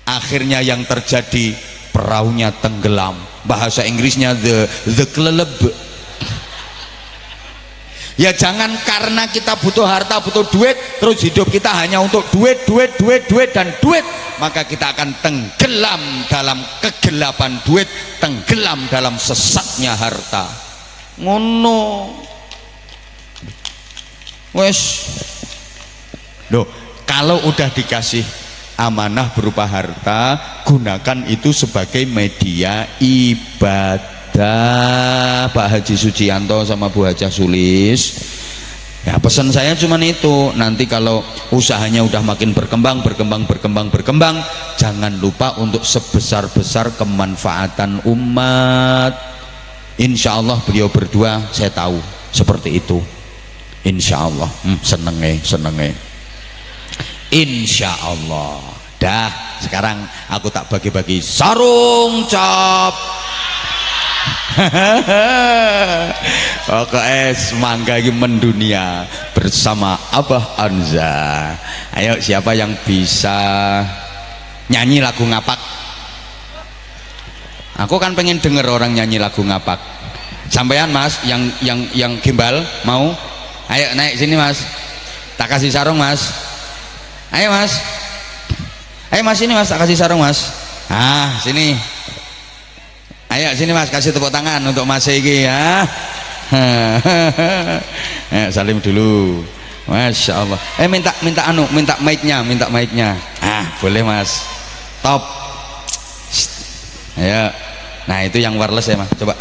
B: Akhirnya yang terjadi, perahunya tenggelam. Bahasa Inggrisnya the keleleb. Ya jangan karena kita butuh harta, butuh duit, terus hidup kita hanya untuk duit dan duit, maka kita akan tenggelam dalam kegelapan duit, tenggelam dalam sesatnya harta. Ngono wes. Loh, kalau udah dikasih amanah berupa harta, gunakan itu sebagai media ibadah. Pak Haji Sucianto sama Bu Hajah Sulis, ya pesan saya cuman itu. Nanti kalau usahanya udah makin berkembang, jangan lupa untuk sebesar-besar kemanfaatan umat. Insya Allah beliau berdua saya tahu seperti itu. Insya Allah. Senenge Insya Allah. Dah, sekarang aku tak bagi-bagi sarung cap. Pokoknya semangga ini mendunia bersama Abah Anza. Ayo, siapa yang bisa nyanyi lagu ngapak? Aku kan pengen denger orang nyanyi lagu ngapak. Sampean Mas, yang gimbal mau? Ayo naik sini Mas. Tak kasih sarung Mas. Ayo Mas. Ayo Mas, sini Mas, tak kasih sarung Mas. Ah, sini. Ayo sini Mas, kasih tepuk tangan untuk Mas Egi ya. Salim dulu. Masya Allah. Minta mic-nya. Ah, boleh Mas. Top. Ayo. Nah, itu yang wireless ya Mas. Coba.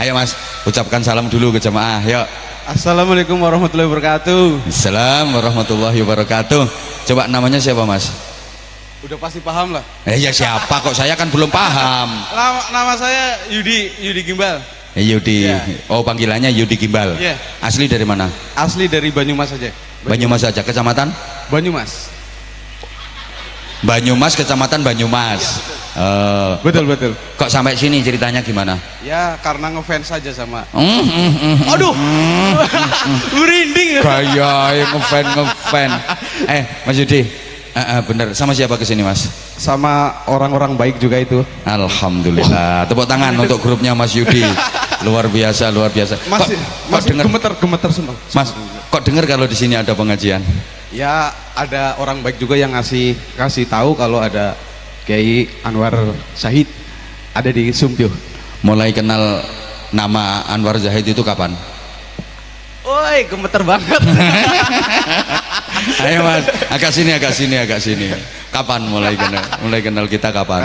B: Ayo Mas, ucapkan salam dulu ke jemaah. Yuk.
A: Assalamualaikum warahmatullahi wabarakatuh.
B: Assalamualaikum warahmatullahi wabarakatuh. Coba namanya siapa Mas?
A: Udah pasti paham lah.
B: Ya siapa kok, saya kan belum paham.
A: Nama saya Yudi Gimbal.
B: Yudi.
A: Ya.
B: Oh, panggilannya Yudi Gimbal.
A: Iya.
B: Asli dari mana?
A: Asli dari Banyumas aja.
B: Banyumas aja. Kecamatan?
A: Banyumas.
B: Banyumas, Kecamatan Banyumas.
A: Ya, betul.
B: Kok sampai sini ceritanya gimana?
A: Ya karena ngefans saja sama. Aduh, merinding.
B: Kayak ngefan. Mas Yudi. Bener, sama siapa kesini Mas?
A: Sama orang-orang baik juga itu.
B: Alhamdulillah. Tepuk tangan untuk grupnya Mas Yudi. Luar biasa.
A: Masih gemeter semua.
B: Mas, kok dengar kalau di sini ada pengajian?
A: Ya ada orang baik juga yang kasih tahu kalau ada Kiai Anwar Zahid ada di Sumpio.
B: Mulai kenal nama Anwar Zahid itu kapan?
A: Woi, gemeter banget.
B: Ayo Mas, agak sini, agak sini, agak sini. Kapan mulai kenal kita kapan?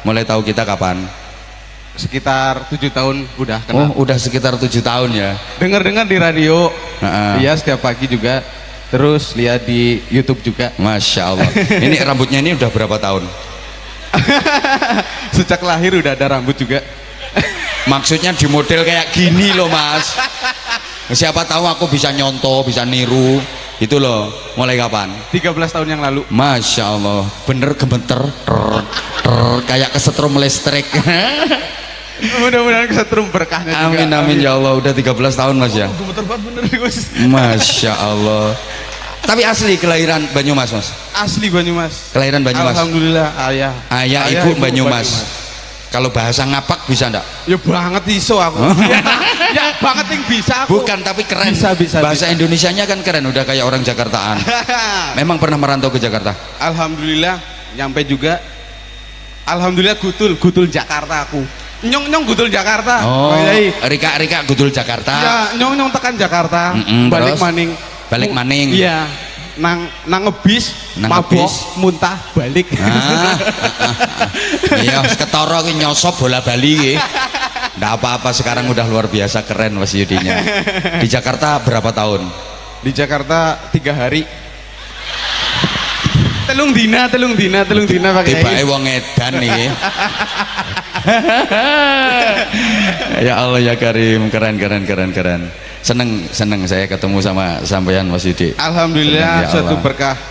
B: Mulai tahu kita kapan?
A: Sekitar 7 tahun udah kenal.
B: Oh, udah sekitar 7 tahun ya.
A: Dengar-dengar di radio. Iya, setiap pagi juga. Terus lihat di YouTube juga.
B: Masya Allah. Ini rambutnya ini udah berapa tahun?
A: Sejak lahir udah ada rambut juga.
B: Maksudnya di model kayak gini loh Mas. Siapa tahu aku bisa nyontoh, bisa niru. Itu loh. Mulai kapan?
A: 13 tahun yang lalu.
B: Masya Allah. Bener gemeter. Kayak kesetrum listrik.
A: Mudah-mudahan kesetrum berkahnya juga.
B: Amin amin ya Allah. Udah 13 tahun Mas ya.
A: Gemeter banget bener Gus.
B: Masya Allah. Tapi asli kelahiran Banyumas Mas.
A: Asli Banyumas.
B: Kelahiran Banyumas.
A: Alhamdulillah
B: Ayah ibu Banyumas. Kalau bahasa ngapak bisa enggak?
A: Ya banget iso aku. Ya banget yang bisa aku.
B: Bukan, tapi keren.
A: Bisa.
B: Bahasa Indonesianya kan keren, udah kayak orang Jakartaan. Memang pernah merantau ke Jakarta?
A: Alhamdulillah nyampe juga. Alhamdulillah gutul Jakarta aku. Nyong gutul Jakarta.
B: Oh, Rika gutul Jakarta.
A: Ya, nyong tekan Jakarta. Balik maning. Iya. Nang ngebis, mabok, muntah, balik.
B: Iya, ketara ki nyosop bola bali ki. Nggak apa-apa, sekarang udah luar biasa keren Mas Yudinya. Di Jakarta berapa tahun?
A: Di Jakarta 3 hari. Telung dina pakai.
B: Tibake wong edan iki. Ya Allah ya Karim, keren. Seneng saya ketemu sama sampean Mas Yudi.
A: Alhamdulillah,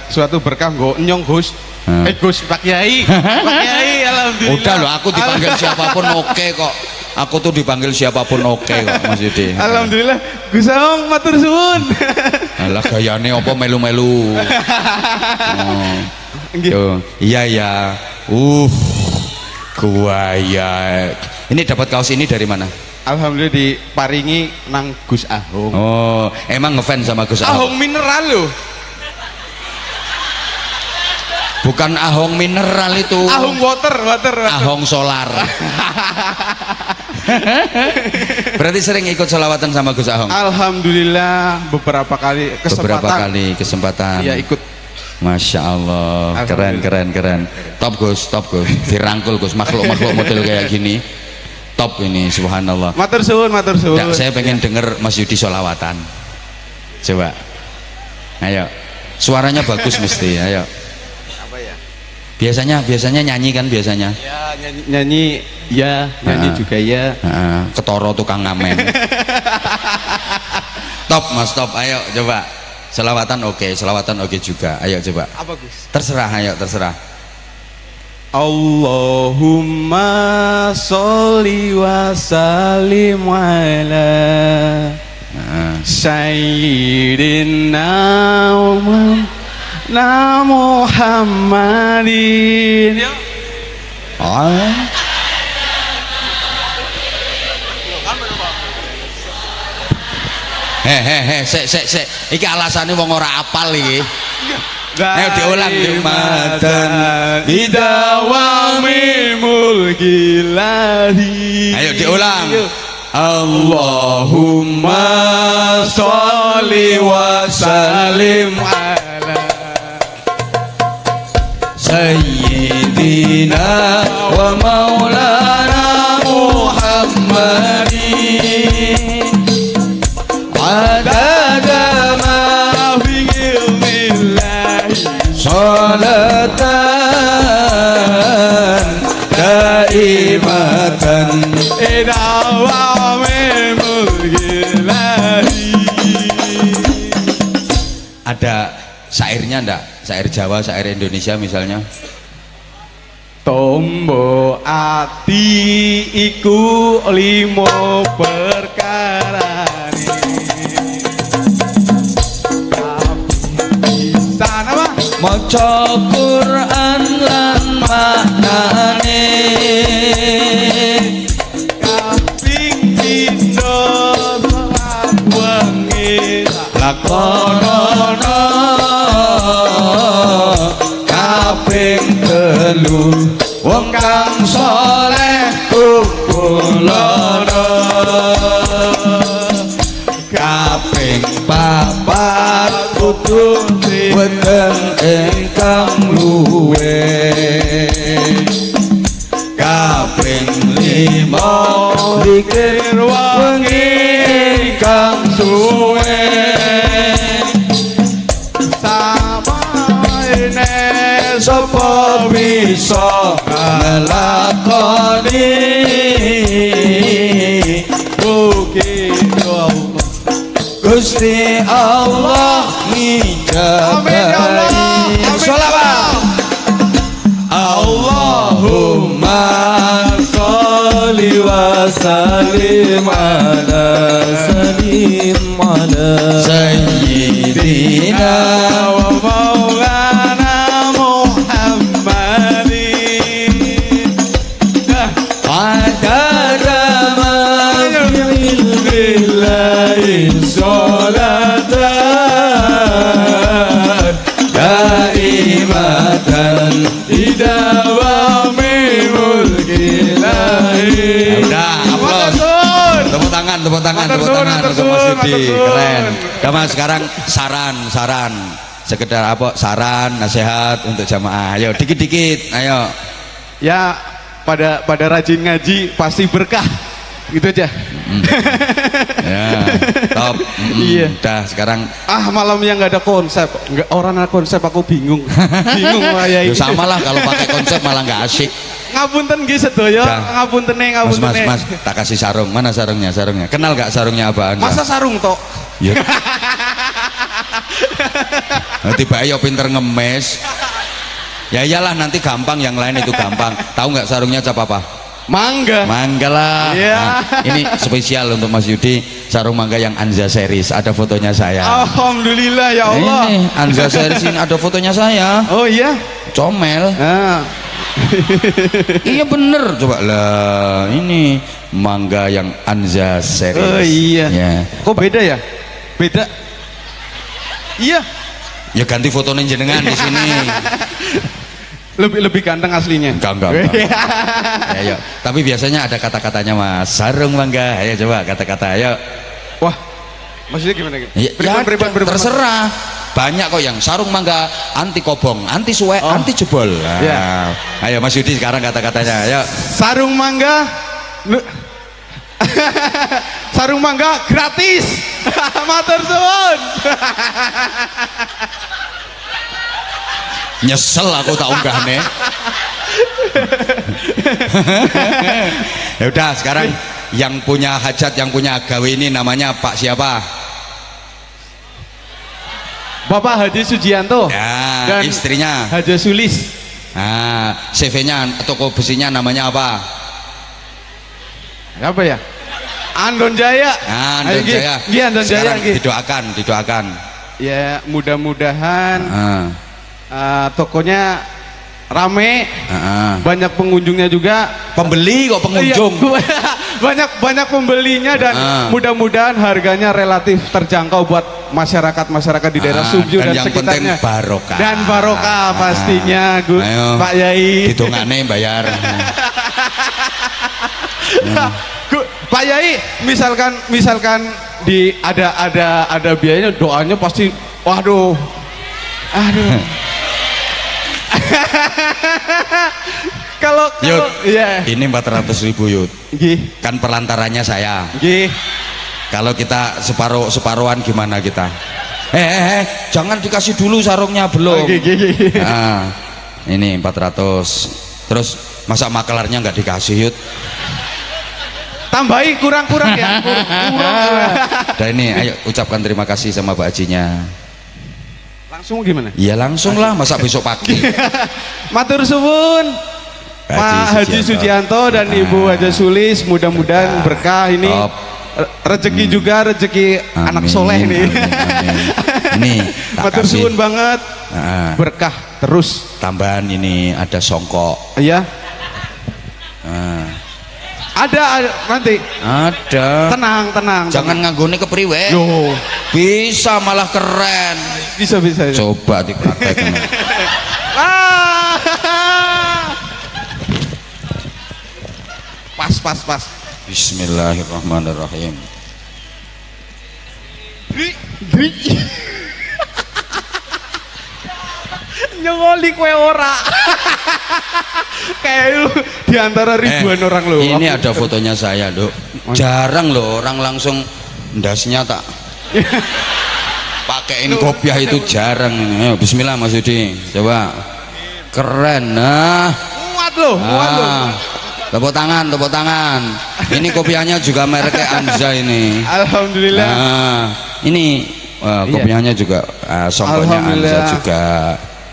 A: suatu berkah nggo nyong Gus. Gus Pak Kiai. Alhamdulillah.
B: Udah loh, aku dipanggil siapapun oke kok. Aku tuh dipanggil siapapun oke kok Mas Yudi.
A: Alhamdulillah. Gus Aong matur suwun.
B: Alah gayane apa melu-melu. Oh. Iya ya. Kuaya. Ini dapat kaos ini dari mana?
A: Alhamdulillah diparingi nang Gus Ahong.
B: Oh, emang ngefans sama Gus Ahong?
A: Ahong mineral loh.
B: Bukan Ahong mineral itu.
A: Ahong water.
B: Ahong solar. Berarti sering ikut sholawatan sama Gus Ahong?
A: Alhamdulillah beberapa kali kesempatan. Iya ikut.
B: Masya Allah, keren. Top Gus. Dirangkul Gus, makhluk model kayak gini. Top ini, subhanallah.
A: Matur suwun.
B: Nah, saya pengen denger Mas Yudi sholawatan. Coba. Ayo. Suaranya bagus mesti, ayo. Apa ya? Biasanya nyanyi kan biasanya?
A: Ya, nyanyi juga ya.
B: Ketoro tukang ngamen. Top Mas, top. Ayo coba. Selawatan oke juga. Ayo coba. Apa Gus? Terserah.
A: Allahumma sholli wa sallim ala sayyidina Muhammadin.
B: Sek. Iki alasane wong ora apal iki. Ayo diulang
A: matan bidawami mulkilahi.
B: Ayo diulang.
A: Allahumma sholli wa sallim ala sayyidina wa maulana Muhammadin adada ma fi ilmillahi salatan daimatan idawami mulkilahi.
B: Ada syairnya ndak? Syair Jawa, syair Indonesia misalnya?
A: Tombo ati iku limo perkara maca Quran lan maknane kaping pindho wengi lakonono kaping telu wong kang saleh kumpulono kaping papat kudu
B: weteng ingkang luwe kaping 5 likir wengi ingkang suwe
A: samaine
B: sapa bisa nglakoni
A: mugi Allah.
B: Gusti Allah
A: Amin ya Allah.
B: ngijabahi
A: Amin.
B: sholawat Allahumma sholli wa sallim ala sayyidina
A: wa maulana Muhammadin
B: adada ma fi ilmillahi sholatan daimatan idawami mulkilahi. Udah, aplaus. Tepuk tangan
A: Matur suwun,
B: untuk Mas Yudi.
A: matur suwun.
B: Keren. Udah Mas, sekarang saran. Sekedar apa? Saran, nasihat untuk jamaah. Ayo dikit-dikit, ayo.
A: Ya pada rajin ngaji pasti berkah. Gitu aja.
B: Ya, top.
A: Iya.
B: Udah, sekarang
A: Malam yang nggak ada konsep, nggak orang ada konsep aku bingung. Bingung Yai.
B: ya sama lah kalau pakai konsep malah nggak asik.
A: Ngapunten nggih sedaya,
B: Dah. Mas, tak kasih sarung. Mana sarungnya? Kenal gak sarungnya apa?
A: Masa sarung tok?
B: Ya. Tiba ayo pinter ngemes. Ya iyalah, nanti gampang, yang lain itu gampang. Tahu nggak sarungnya cap apa?
A: Mangga.
B: Mangga lah.
A: Iya.
B: Nah, ini spesial untuk Mas Yudi, sarung mangga yang Anza series. Ada fotonya saya.
A: Alhamdulillah ya Allah.
B: Ini Anza series ini ada fotonya saya.
A: Oh iya.
B: Comel. Iya bener, coba lah, ini mangga yang Anza series.
A: Oh iya.
B: Ya.
A: Kok beda ya? Beda. Iya.
B: Ya ganti fotonya jenengan di sini.
A: Lebih ganteng aslinya.
B: Enggak. Ayo. Tapi biasanya ada kata-katanya Mas. Sarung mangga. Ayo coba kata-kata. Ayo.
A: Wah. Maksudnya gimana?
B: Ya,
A: Beriban.
B: terserah. Banyak kok yang sarung mangga anti kobong, anti suwe, anti jebol. Nah,
A: Ya.
B: Ayo Mas Yudi sekarang kata-katanya. Ayo.
A: Sarung mangga. Sarung mangga gratis. Matur suwun.
B: Nyesel aku tak unggahne. Ya udah, sekarang yang punya hajat, yang punya gawe ini namanya Pak siapa?
A: Bapak Haji Sujianto.
B: Ya,
A: dan
B: istrinya.
A: Haji Sulis.
B: Nah, CV-nya toko besinya namanya apa?
A: Apa ya? Andon Jaya.
B: Nah, Andon Jaya.
A: Iya, Andon Jaya.
B: Sekarang didoakan.
A: Ya, mudah-mudahan
B: Ah,
A: tokonya rame, banyak pengunjungnya juga.
B: Pembeli kok pengunjung.
A: Iya, banyak pembelinya dan mudah-mudahan harganya relatif terjangkau buat masyarakat di daerah Subju dan
B: yang
A: sekitarnya.
B: penting barokah.
A: Dan barokah pastinya,
B: Ayo,
A: Pak Yai.
B: Hitungane bayar.
A: Pak Yai, misalkan ada biayanya, doanya pasti waduh. Kalau
B: Yud,
A: iya.
B: ini 400.000 Yud.
A: Nggih.
B: Kan pelantarannya saya.
A: Nggih.
B: Kalau kita separuhan gimana kita? Jangan dikasih dulu sarungnya belum.
A: Nggih.
B: Nah, ini 400. Terus masa makelarnya nggak dikasih Yud?
A: Tambahi kurang ya.
B: Dan ini ayo ucapkan terima kasih sama Pak Hajinya.
A: Langsung gimana?
B: Iya langsung lah, masa besok pagi.
A: Matur suwun Pak Haji Sujianto dan Ibu Haji Sulis, mudah-mudahan berkah ini. Rezeki juga, rezeki anak soleh nih.
B: Amin. Ini tak
A: Matur
B: kasih
A: suwun banget. Berkah terus.
B: tambahan, ini ada songkok.
A: Iya. Ada nanti.
B: Ada.
A: Tenang.
B: Jangan nganggone kepriwe.
A: Yo,
B: Bisa malah keren.
A: bisa.
B: Coba dipraktekkan.
A: Pas.
B: Bismillahirrahmanirrahim.
A: Nyongoli kue ora. Kayak lu di antara ribuan orang lo.
B: Ini ada fotonya saya, Dok. Jarang loh orang langsung ndasnya tak pakein kopiah itu jarang ini. Ayo, bismillah Mas Yudi. Coba. Keren. Nah.
A: Muat lo.
B: Tepuk tangan, tepuk tangan. Ini kopiahnya juga mereknya Anza ini.
A: Alhamdulillah.
B: Nah, ini kopiahnya juga songkonya Anza juga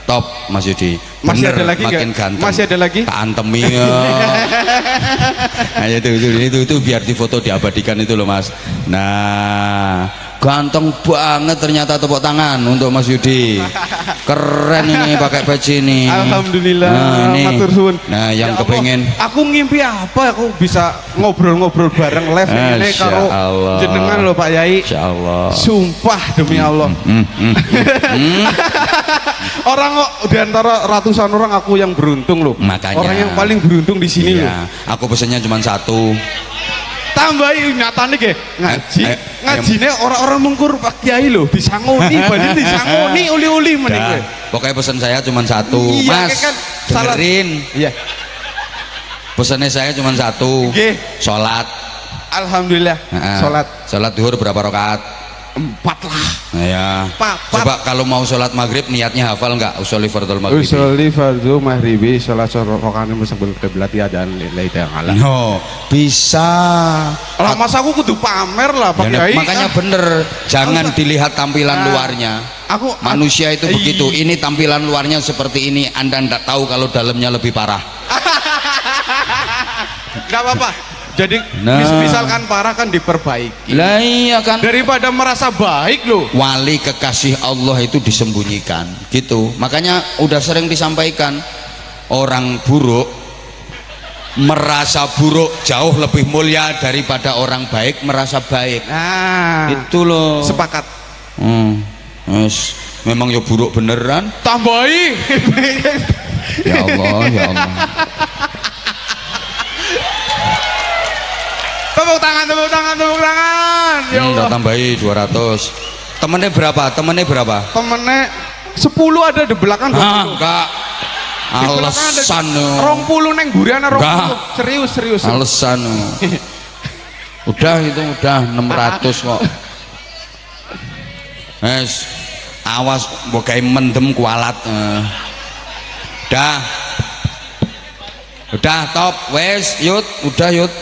B: top Mas Yudi.
A: Masih
B: Bener,
A: ada lagi
B: makin
A: gak?
B: ganteng.
A: Masih ada lagi?
B: Tak antemi. Nah, itu biar difoto diabadikan itu loh Mas. Nah, ganteng banget ternyata, tepuk tangan untuk Mas Yudi. Keren ini pakai peci ini.
A: Alhamdulillah.
B: Nah, ini.
A: Matur suwun.
B: Nah, yang
A: Ya
B: kepengen
A: Allah, aku ngimpi apa aku bisa ngobrol-ngobrol bareng live ini karo jenengan loh Pak Yai.
B: Insyaallah.
A: Sumpah demi Allah. Orang kok di antara ratusan orang aku yang beruntung loh.
B: Makanya.
A: Orang yang paling beruntung di sini loh.
B: Aku pesennya cuma satu.
A: Tambahin nyatane ke ngaji. Ngajine orang-orang mungkur Pak Kiai loh, disangoni badhe disangoni uli-uli mending kowe.
B: Pokoknya pesan saya cuma satu.
A: Iya,
B: Mas,
A: kan salah.
B: dengerin.
A: Iya.
B: Pesannya saya cuma satu.
A: Nggih.
B: Sholat.
A: Alhamdulillah. Sholat
B: Sholat duhur berapa rakaat?
A: 4 lah.
B: Nah, ya. Coba kalau mau sholat maghrib niatnya hafal nggak? Usolli fardhu maghrib.
A: Usolli fardhu maghribi sholat rakaat mustaqbil qiblat ya dan lillahi ta'ala.
B: No, bisa.
A: Lah mas aku kudu pamer lah Pak
B: Ya,
A: Kiai.
B: makanya bener, jangan dilihat tampilan luarnya. Manusia itu begitu. Ini tampilan luarnya seperti ini, Anda ndak tahu kalau dalamnya lebih parah.
A: Enggak apa-apa. Jadi misalkan parah kan diperbaiki.
B: Lah iya kan.
A: Daripada merasa baik loh.
B: Wali kekasih Allah itu disembunyikan, gitu. Makanya udah sering disampaikan, orang buruk merasa buruk jauh lebih mulia daripada orang baik merasa baik.
A: Nah,
B: itu loh.
A: Sepakat.
B: Yes. Memang ya buruk beneran.
A: Tambahi.
B: Ya Allah, ya Allah.
A: Tepuk tangan, tepuk tangan, tepuk tangan. Ya Allah.
B: Udah tambahi 200. Temennya berapa? Temennya berapa?
A: Temennya 10 ada di belakang.
B: Enggak. Alasan.
A: 20 neng burian 20. Serius.
B: Alasan. Udah itu udah 600 kok. Yes. Awas mbok mendem kualat. Udah top wes yut, udah yut.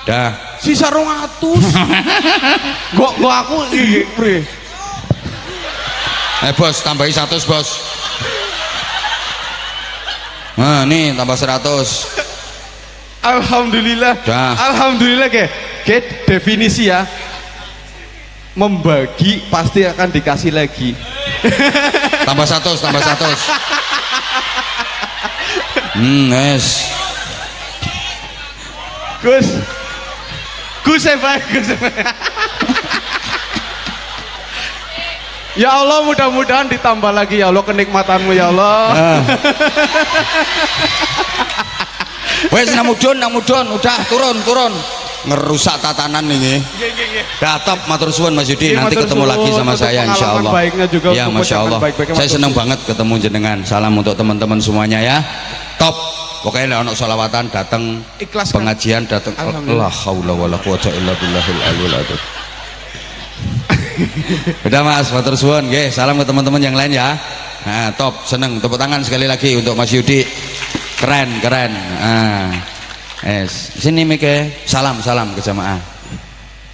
B: Dah.
A: Sisa 200. Gua aku pri.
B: Bos, tambahi 100 bos. Nah, nih tambah 100.
A: Alhamdulillah.
B: Dah.
A: Alhamdulillah ke definisi ya. Membagi pasti akan dikasih lagi.
B: Tambah 100, tambah 100. Yes.
A: Gus Ya Allah, mudah-mudahan ditambah lagi ya Allah kenikmatanmu ya Allah.
B: Wes nang mudun, udah turun. Ngerusak tatanan ini. Dah top, matur suwun Mas Yudi. Nanti ketemu lagi sama saya insyaallah. Ya Masya Allah. Saya senang banget ketemu jenengan. Salam untuk teman-teman semuanya ya. Top. Pokoknya ono sholawatan datang, pengajian datang. La haula wala quwata illa billahil aliyil azim. Udah Mas, matur suwun nggih. Salam ke teman-teman yang lain ya. Nah, top, seneng. Tepuk tangan sekali lagi untuk Mas Yudi. Keren. Sini Mike. Salam ke jamaah.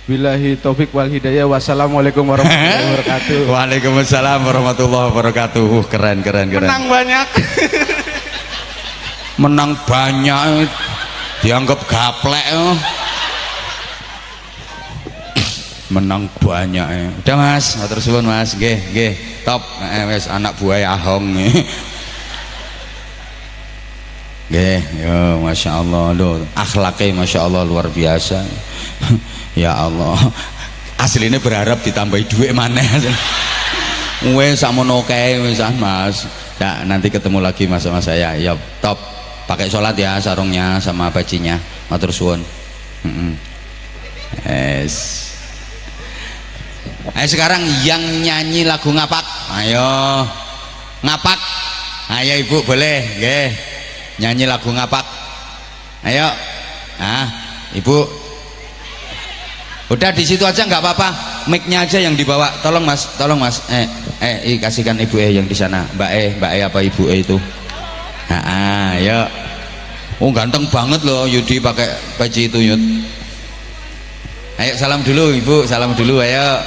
A: Billahi taufik wal hidayah. Wassalamualaikum warahmatullahi wabarakatuh.
B: Waalaikumsalam warahmatullahi wabarakatuh. Keren.
A: Menang banyak.
B: Menang banyak dianggap gaplek. Menang banyak. Udah Mas, matur suwun Mas. Nggih. Top. Wes anak buah Ahong. Nggih, yo Masya Allah lho, akhlaknya Masya Allah luar biasa. Ya Allah. Aslinya berharap ditambahi duit maneh. Wes sakmono kae wis Mas. Ya, nanti ketemu lagi Mas sama saya. Ya, top. Pakai sholat ya sarungnya sama bajinya. Matur suwun. Yes. Ayo sekarang yang nyanyi lagu ngapak. Ayo. ngapak. Ayo ibu boleh nggih nyanyi lagu ngapak. Ayo ibu udah di situ aja nggak apa-apa, mic-nya aja yang dibawa. Tolong mas kasihkan ibu yang di sana, mbak apa ibu itu. Ayo. Oh ganteng banget loh Yudi pakai baju itu Yud. Ayo salam dulu ibu, salam dulu, ayo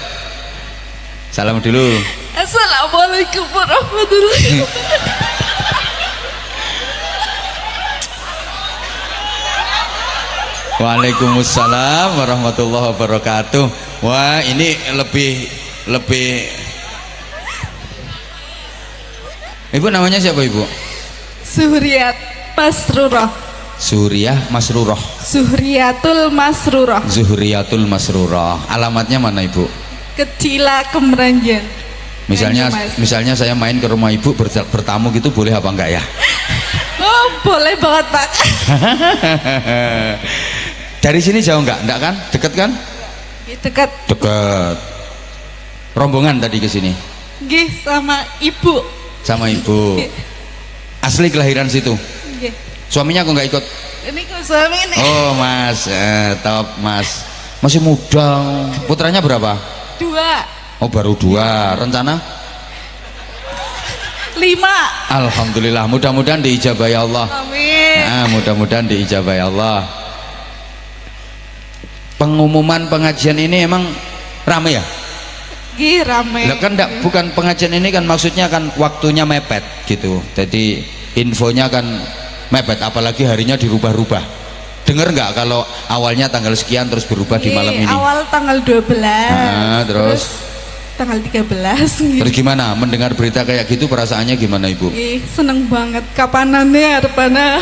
B: salam dulu.
C: Assalamualaikum warahmatullahi wabarakatuh.
B: Waalaikumsalam warahmatullahi wabarakatuh. Wah ini lebih ibu namanya siapa ibu?
C: Suhriyat Masrurah.
B: Suriah Masrurah.
C: Suhriyatul Masrurah.
B: Zuhriyatul Masrurah. Alamatnya mana ibu?
C: Kecila Kemeranjan.
B: Misalnya saya main ke rumah ibu bertamu gitu boleh apa enggak ya?
C: Oh boleh banget pak.
B: Dari sini jauh enggak kan? Dekat kan?
C: Dekat.
B: Dekat. Rombongan tadi ke sini.
C: Gih sama ibu.
B: Sama ibu. Asli kelahiran situ.
C: Gih.
B: Suaminya kok nggak ikut?
C: Ini kok suami ini.
B: Oh mas, top mas. Masih muda. Putranya berapa?
C: 2.
B: Oh baru 2. Rencana?
C: 5.
B: Alhamdulillah. Mudah-mudahan diijabahi Allah.
C: Amin.
B: Mudah-mudahan diijabahi Allah. Pengumuman pengajian ini emang rame ya?
C: Gih rame.
B: Lah kan bukan pengajian ini kan maksudnya kan waktunya mepet gitu. Jadi infonya kan mepet, apalagi harinya dirubah-rubah. Dengar nggak kalau awalnya tanggal sekian terus berubah di malam ini?
C: Awal tanggal 12.
B: Terus
C: tanggal 13.
B: Terus gimana? Mendengar berita kayak gitu perasaannya gimana ibu?
C: Seneng banget. Kapanannya harapana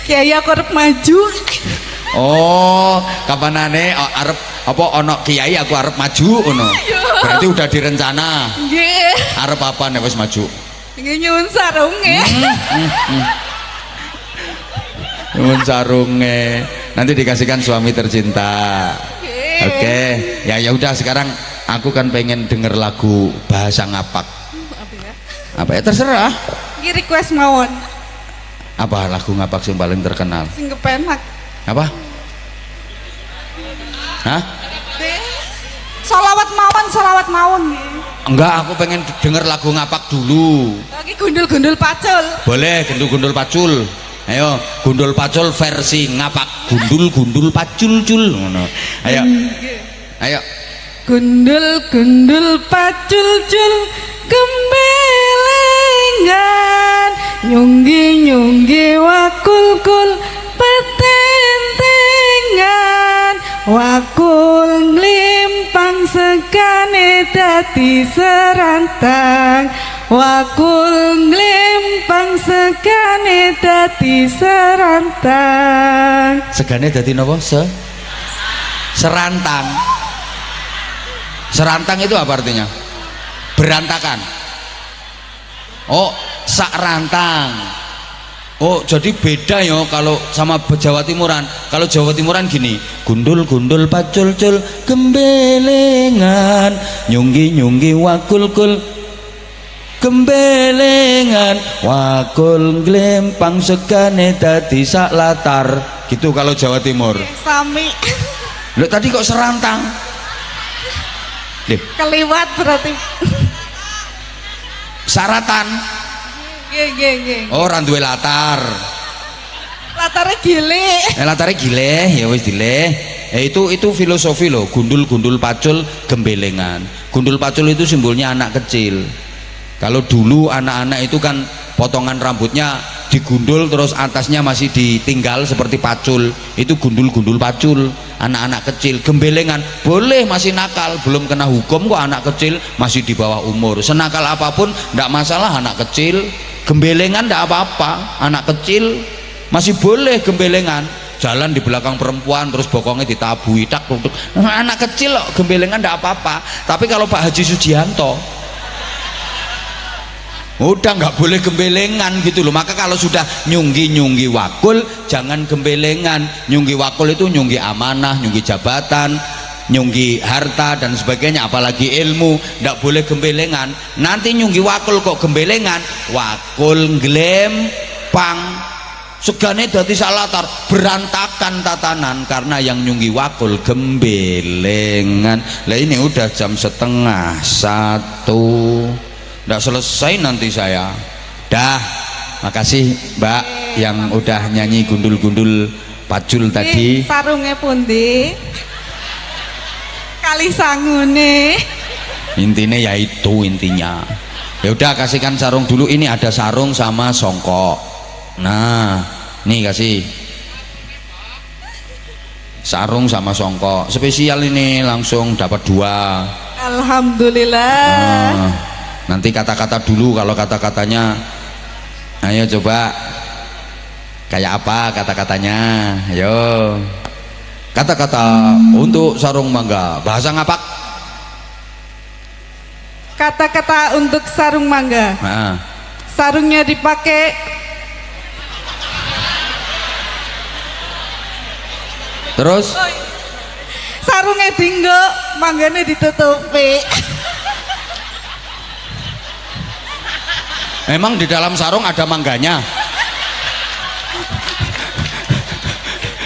C: Kiai aku harap maju.
B: Oh, kapanane arep apa ono kiai aku arep maju ngono. Berarti udah direncana.
C: Nggih.
B: Arep apa nek wis maju?
C: Nyuwun sarunge.
B: Nyuwun sarunge. Nanti dikasihkan suami tercinta. Oke. Ya udah sekarang aku kan pengen denger lagu bahasa ngapak. Apa ya terserah.
C: Iki request mawon.
B: Apa lagu ngapak yang paling terkenal?
C: Sing kepenak.
B: Apa? Hah?
C: Solawat mawon.
B: Enggak, aku pengen denger lagu ngapak dulu.
C: Lagi gundul-gundul pacul.
B: Boleh, gundul-gundul pacul. Ayo, gundul pacul versi ngapak. Gundul pacul cul. Ayo. Ayo.
C: Gundul pacul cul gembelengan nyunggi wakul petentengan wakul nglimpang sekane dadi serantang wakul nglimpang sekane dadi serantang.
B: Segane dadi napa? Serantang. Serantang itu apa artinya? Berantakan. Oh, sak rantang. Oh, jadi beda ya kalau sama Jawa Timuran. Kalau Jawa Timuran gini, gundul pacul cul gembelengan, nyunggi wakul gembelengan, wakul glempang segane dadi sak latar. Gitu kalau Jawa Timur.
C: Sami.
B: Loh tadi kok serantang?
C: Keliwat berarti.
B: Saratan.
C: Nggih.
B: Oh, ora duwe latar.
C: Latarnya gile.
B: Latarnya gile, ya wis dile. Itu filosofi loh, gundul pacul gembelengan. Gundul pacul itu simbolnya anak kecil. Kalau dulu anak-anak itu kan potongan rambutnya digundul terus atasnya masih ditinggal seperti pacul, itu gundul pacul. Anak-anak kecil gembelengan boleh masih nakal, belum kena hukum kok, anak kecil masih di bawah umur, senakal apapun tidak masalah. Anak kecil gembelengan tidak apa-apa, anak kecil masih boleh gembelengan, jalan di belakang perempuan terus bokongnya ditabui tak duduk, anak kecil kok gembelengan tidak apa-apa. Tapi kalau Pak Haji Sujianto udah nggak boleh gembelengan gitu loh. Maka kalau sudah nyunggi wakul jangan gembelengan. Nyunggi wakul itu nyunggi amanah, nyunggi jabatan, nyunggi harta dan sebagainya, apalagi ilmu, ndak boleh gembelengan. Nanti nyunggi wakul kok gembelengan, wakul glempang, segane dadi salatar, berantakan tatanan karena yang nyunggi wakul gembelengan. Lah ini udah jam 12:30, ndak selesai nanti saya. Dah, makasih Mbak yang udah nyanyi gundul-gundul pacul tadi.
C: Sarungnya pundi? Kali sangune.
B: Intinya ya itu intinya. Ya udah kasihkan sarung dulu, ini ada sarung sama songkok. Nah, nih kasih sarung sama songkok spesial ini, langsung dapat 2.
C: Alhamdulillah.
B: Nah, nanti kata-kata dulu, kalau kata-katanya ayo coba kayak apa kata-katanya, ayo kata-kata untuk sarung mangga bahasa ngapak.
C: Kata-kata untuk sarung mangga.
B: Nah,
C: Sarungnya dipakai,
B: terus
C: sarungnya dinggo, mangganya ditutupi.
B: memang di dalam sarung ada mangganya.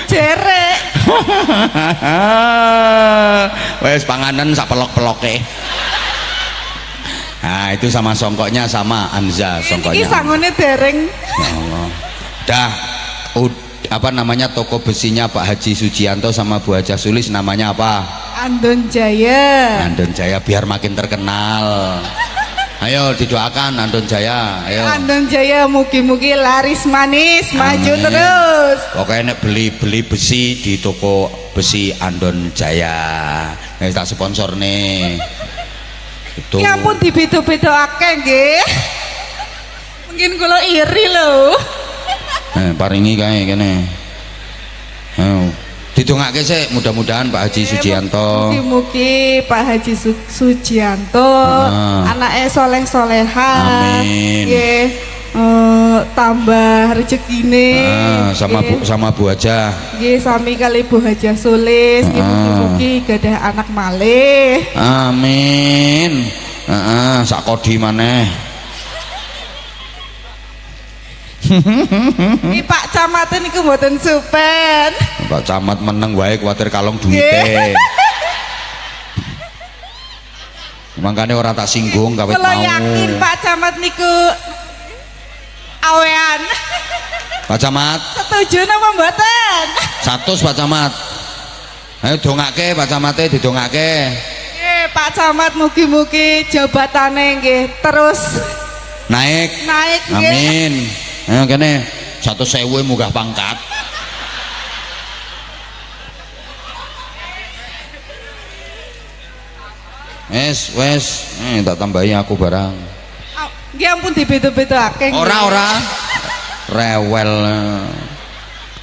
C: Jerek.
B: Wes panganan sak pelok-peloke. Nah itu sama songkoknya sama Anza
C: Ini
B: songkoknya.
C: sangone dereng.
B: Ya Allah. Dah apa namanya toko besinya Pak Haji Sujianto sama Bu Haja Sulis namanya apa?
C: Andon Jaya.
B: Andon Jaya, biar makin terkenal. Ayo didoakan Andon Jaya, ayo.
C: Andon Jaya mugi-mugi laris manis, maju
B: Amin.
C: terus.
B: Pokoknya nek beli besi di toko besi Andon Jaya. Nek tak sponsor nih. Itu.
C: Ya ampun dibedo-bedokake nggih. Mungkin kula iri lho.
B: Paringi kae kene. Didongake sik, mudah-mudahan Pak Haji Sujianto.
C: Mugi-mugi Pak Haji Sujianto anaknya soleh-soleha.
B: Amin.
C: Nggih, tambah rezekine.
B: Sama Bu Haja.
C: Nggih, sami kali Bu Haja Sulis. Nggih, mugi-mugi gadah anak malih.
B: Amin. Sak kodi maneh.
C: Iki Pak Camat niku mboten supen.
B: Pak Camat meneng wae kuwatir kalong duwite. Mangkane ora tak singgung kawit mau.
C: Kalau yakin Pak Camat niku awean.
B: Pak Camat.
C: Setuju napa mboten?
B: 100 Pak Camat. Ayo dongake Pak Camate, didongake.
C: Nggih, Pak Camat mugi-mugi jabatane nggih terus
B: Naik.
C: nggih.
B: Amin. Ayo kene 100.000 munggah pangkat. Wes, tak tambahi aku barang.
C: Nggih ampun dibedo-bedokake.
B: Ora. Rewel.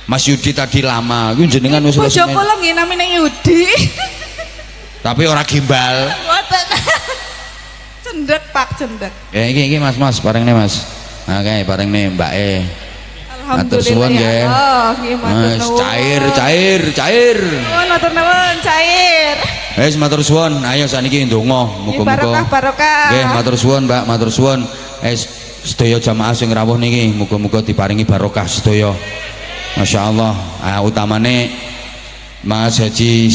B: Mas Yudi tadi lama, ku jenengan wis
C: Bojo
B: resmi.
C: kula nggih namine Yudi.
B: Tapi ora gimbal.
C: Mboten. Cendek Pak, cendek.
B: Iki Mas, parengne Mas. Nah, kae parengne Mbake. Matur suwun
C: Alhamdulillah
B: nggih.
C: ya Allah, nggih matur
B: Mas,
C: nuwun.
B: cair.
C: Oh, matur nuwun, cair.
B: Wis matur suwun. Ayo saniki ndonga muga-muga.
C: Barokah.
B: Nggih, matur suwun, Mbak, matur suwun. Sedaya jamaah sing rawuh niki muga-muga diparingi barokah sedaya. Masyaallah. Utamane Mas Haji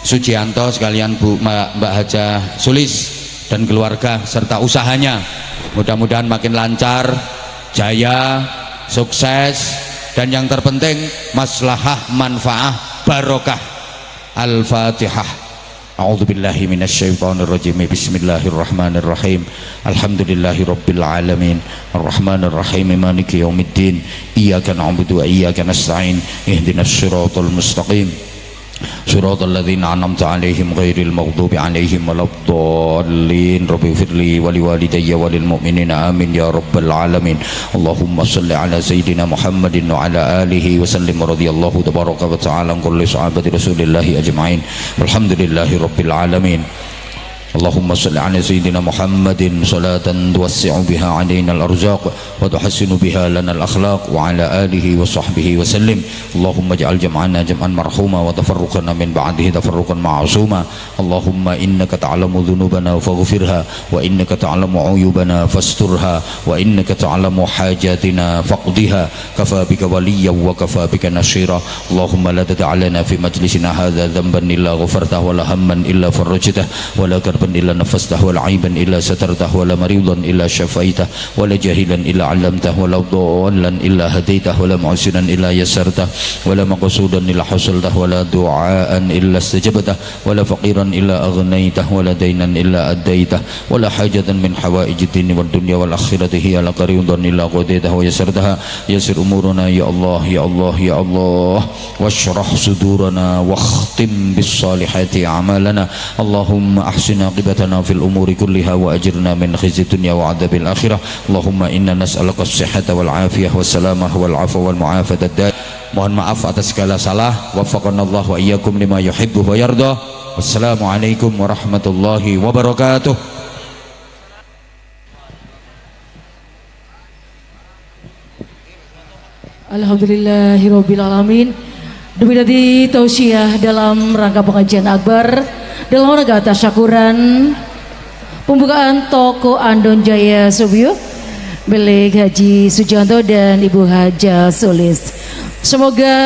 B: Sujianto sekalian Mbak Haja Sulis dan keluarga serta usahanya. Mudah-mudahan makin lancar, jaya, sukses, dan yang terpenting maslahah, manfaah, barokah. Al-Fatihah. A'udzubillahi minasyaitonirrajim. Bismillahirrahmanirrahim. Alhamdulillahirabbil alamin. Arrahmanirrahim. Maliki yaumiddin. Iyyaka na'budu wa iyyaka nasta'in. Ihdinas siratal mustaqim. Siratal ladzina an'amta 'alaihim ghairil maghdubi 'alaihim waladdallin. Rabbi firli wa liwalidayya walil mu'minina amin ya rabbal alamin. Allahumma shalli ala sayyidina Muhammadin wa ala alihi wa sallim radhiyallahu tabaraka wa ta'ala an kulli sahabati Rasulillah ajma'in. Alhamdulillahi rabbil alamin. اللهم صل على سيدنا محمد صلاة توسع بها علينا الأرزاق وتحسن بها لنا الأخلاق وعلى آله وصحبه وسلم. اللهم اجعل جمعنا جمعا مرحوما وتفرقنا من بعده تفرقا معصوما. اللهم إنك تعلم ذنوبنا فاغفرها وإنك تعلم عيوبنا فاسترها وإنك تعلم حاجاتنا فاقضها. كفى بك وليا وكفى بك نصيرا. اللهم لا تدع لنا في مجلسنا هذا ذنبا إلا غفرته ولا هما إلا فرجته ولا كربا إلا نفسته ولا عيبا إلا سترته ولا مريضا إلا شفيته ولا جاهلا إلا علمته ولا ضالا إلا هديته ولا معسرا إلا يسرته ولا مقصودا إلا حصلته ولا دعاء إلا استجبته ولا فقيرا إلا أغنيته ولا دينا إلا أديته ولا حاجة من حوائج الدين والدنيا والآخرة هي لك رضا إلا قضيتها ويسرتها. يسر أمورنا يا الله يا الله يا الله واشرح صدورنا واختم بالصالحات أعمالنا. اللهم أحسن عاقبتنا في الأمور كلها وأجرنا من خزي الدنيا وعذاب الآخرة. اللهم إنا نسألك الصحة والعافية والسلامة والعفو والمعافاة الدائمة. Mohon maaf atas segala salah. Waffaqanallah wa iyyakum lima yuhibbu wa yarda. Wassalamualaikum warahmatullahi wabarakatuh.
D: Alhamdulillahirabbil alamin. Demi tausiah dalam rangka pengajian akbar dalam rangka tasyakuran pembukaan toko Andon Jaya Subiyo milik Haji Sujanto dan Ibu Haja Sulis. Semoga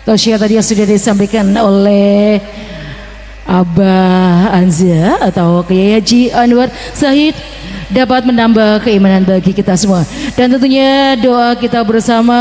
D: tausiah tadi yang sudah disampaikan oleh Abah Anza atau Kiai Haji Anwar Zahid dapat menambah keimanan bagi kita semua, dan tentunya doa kita bersama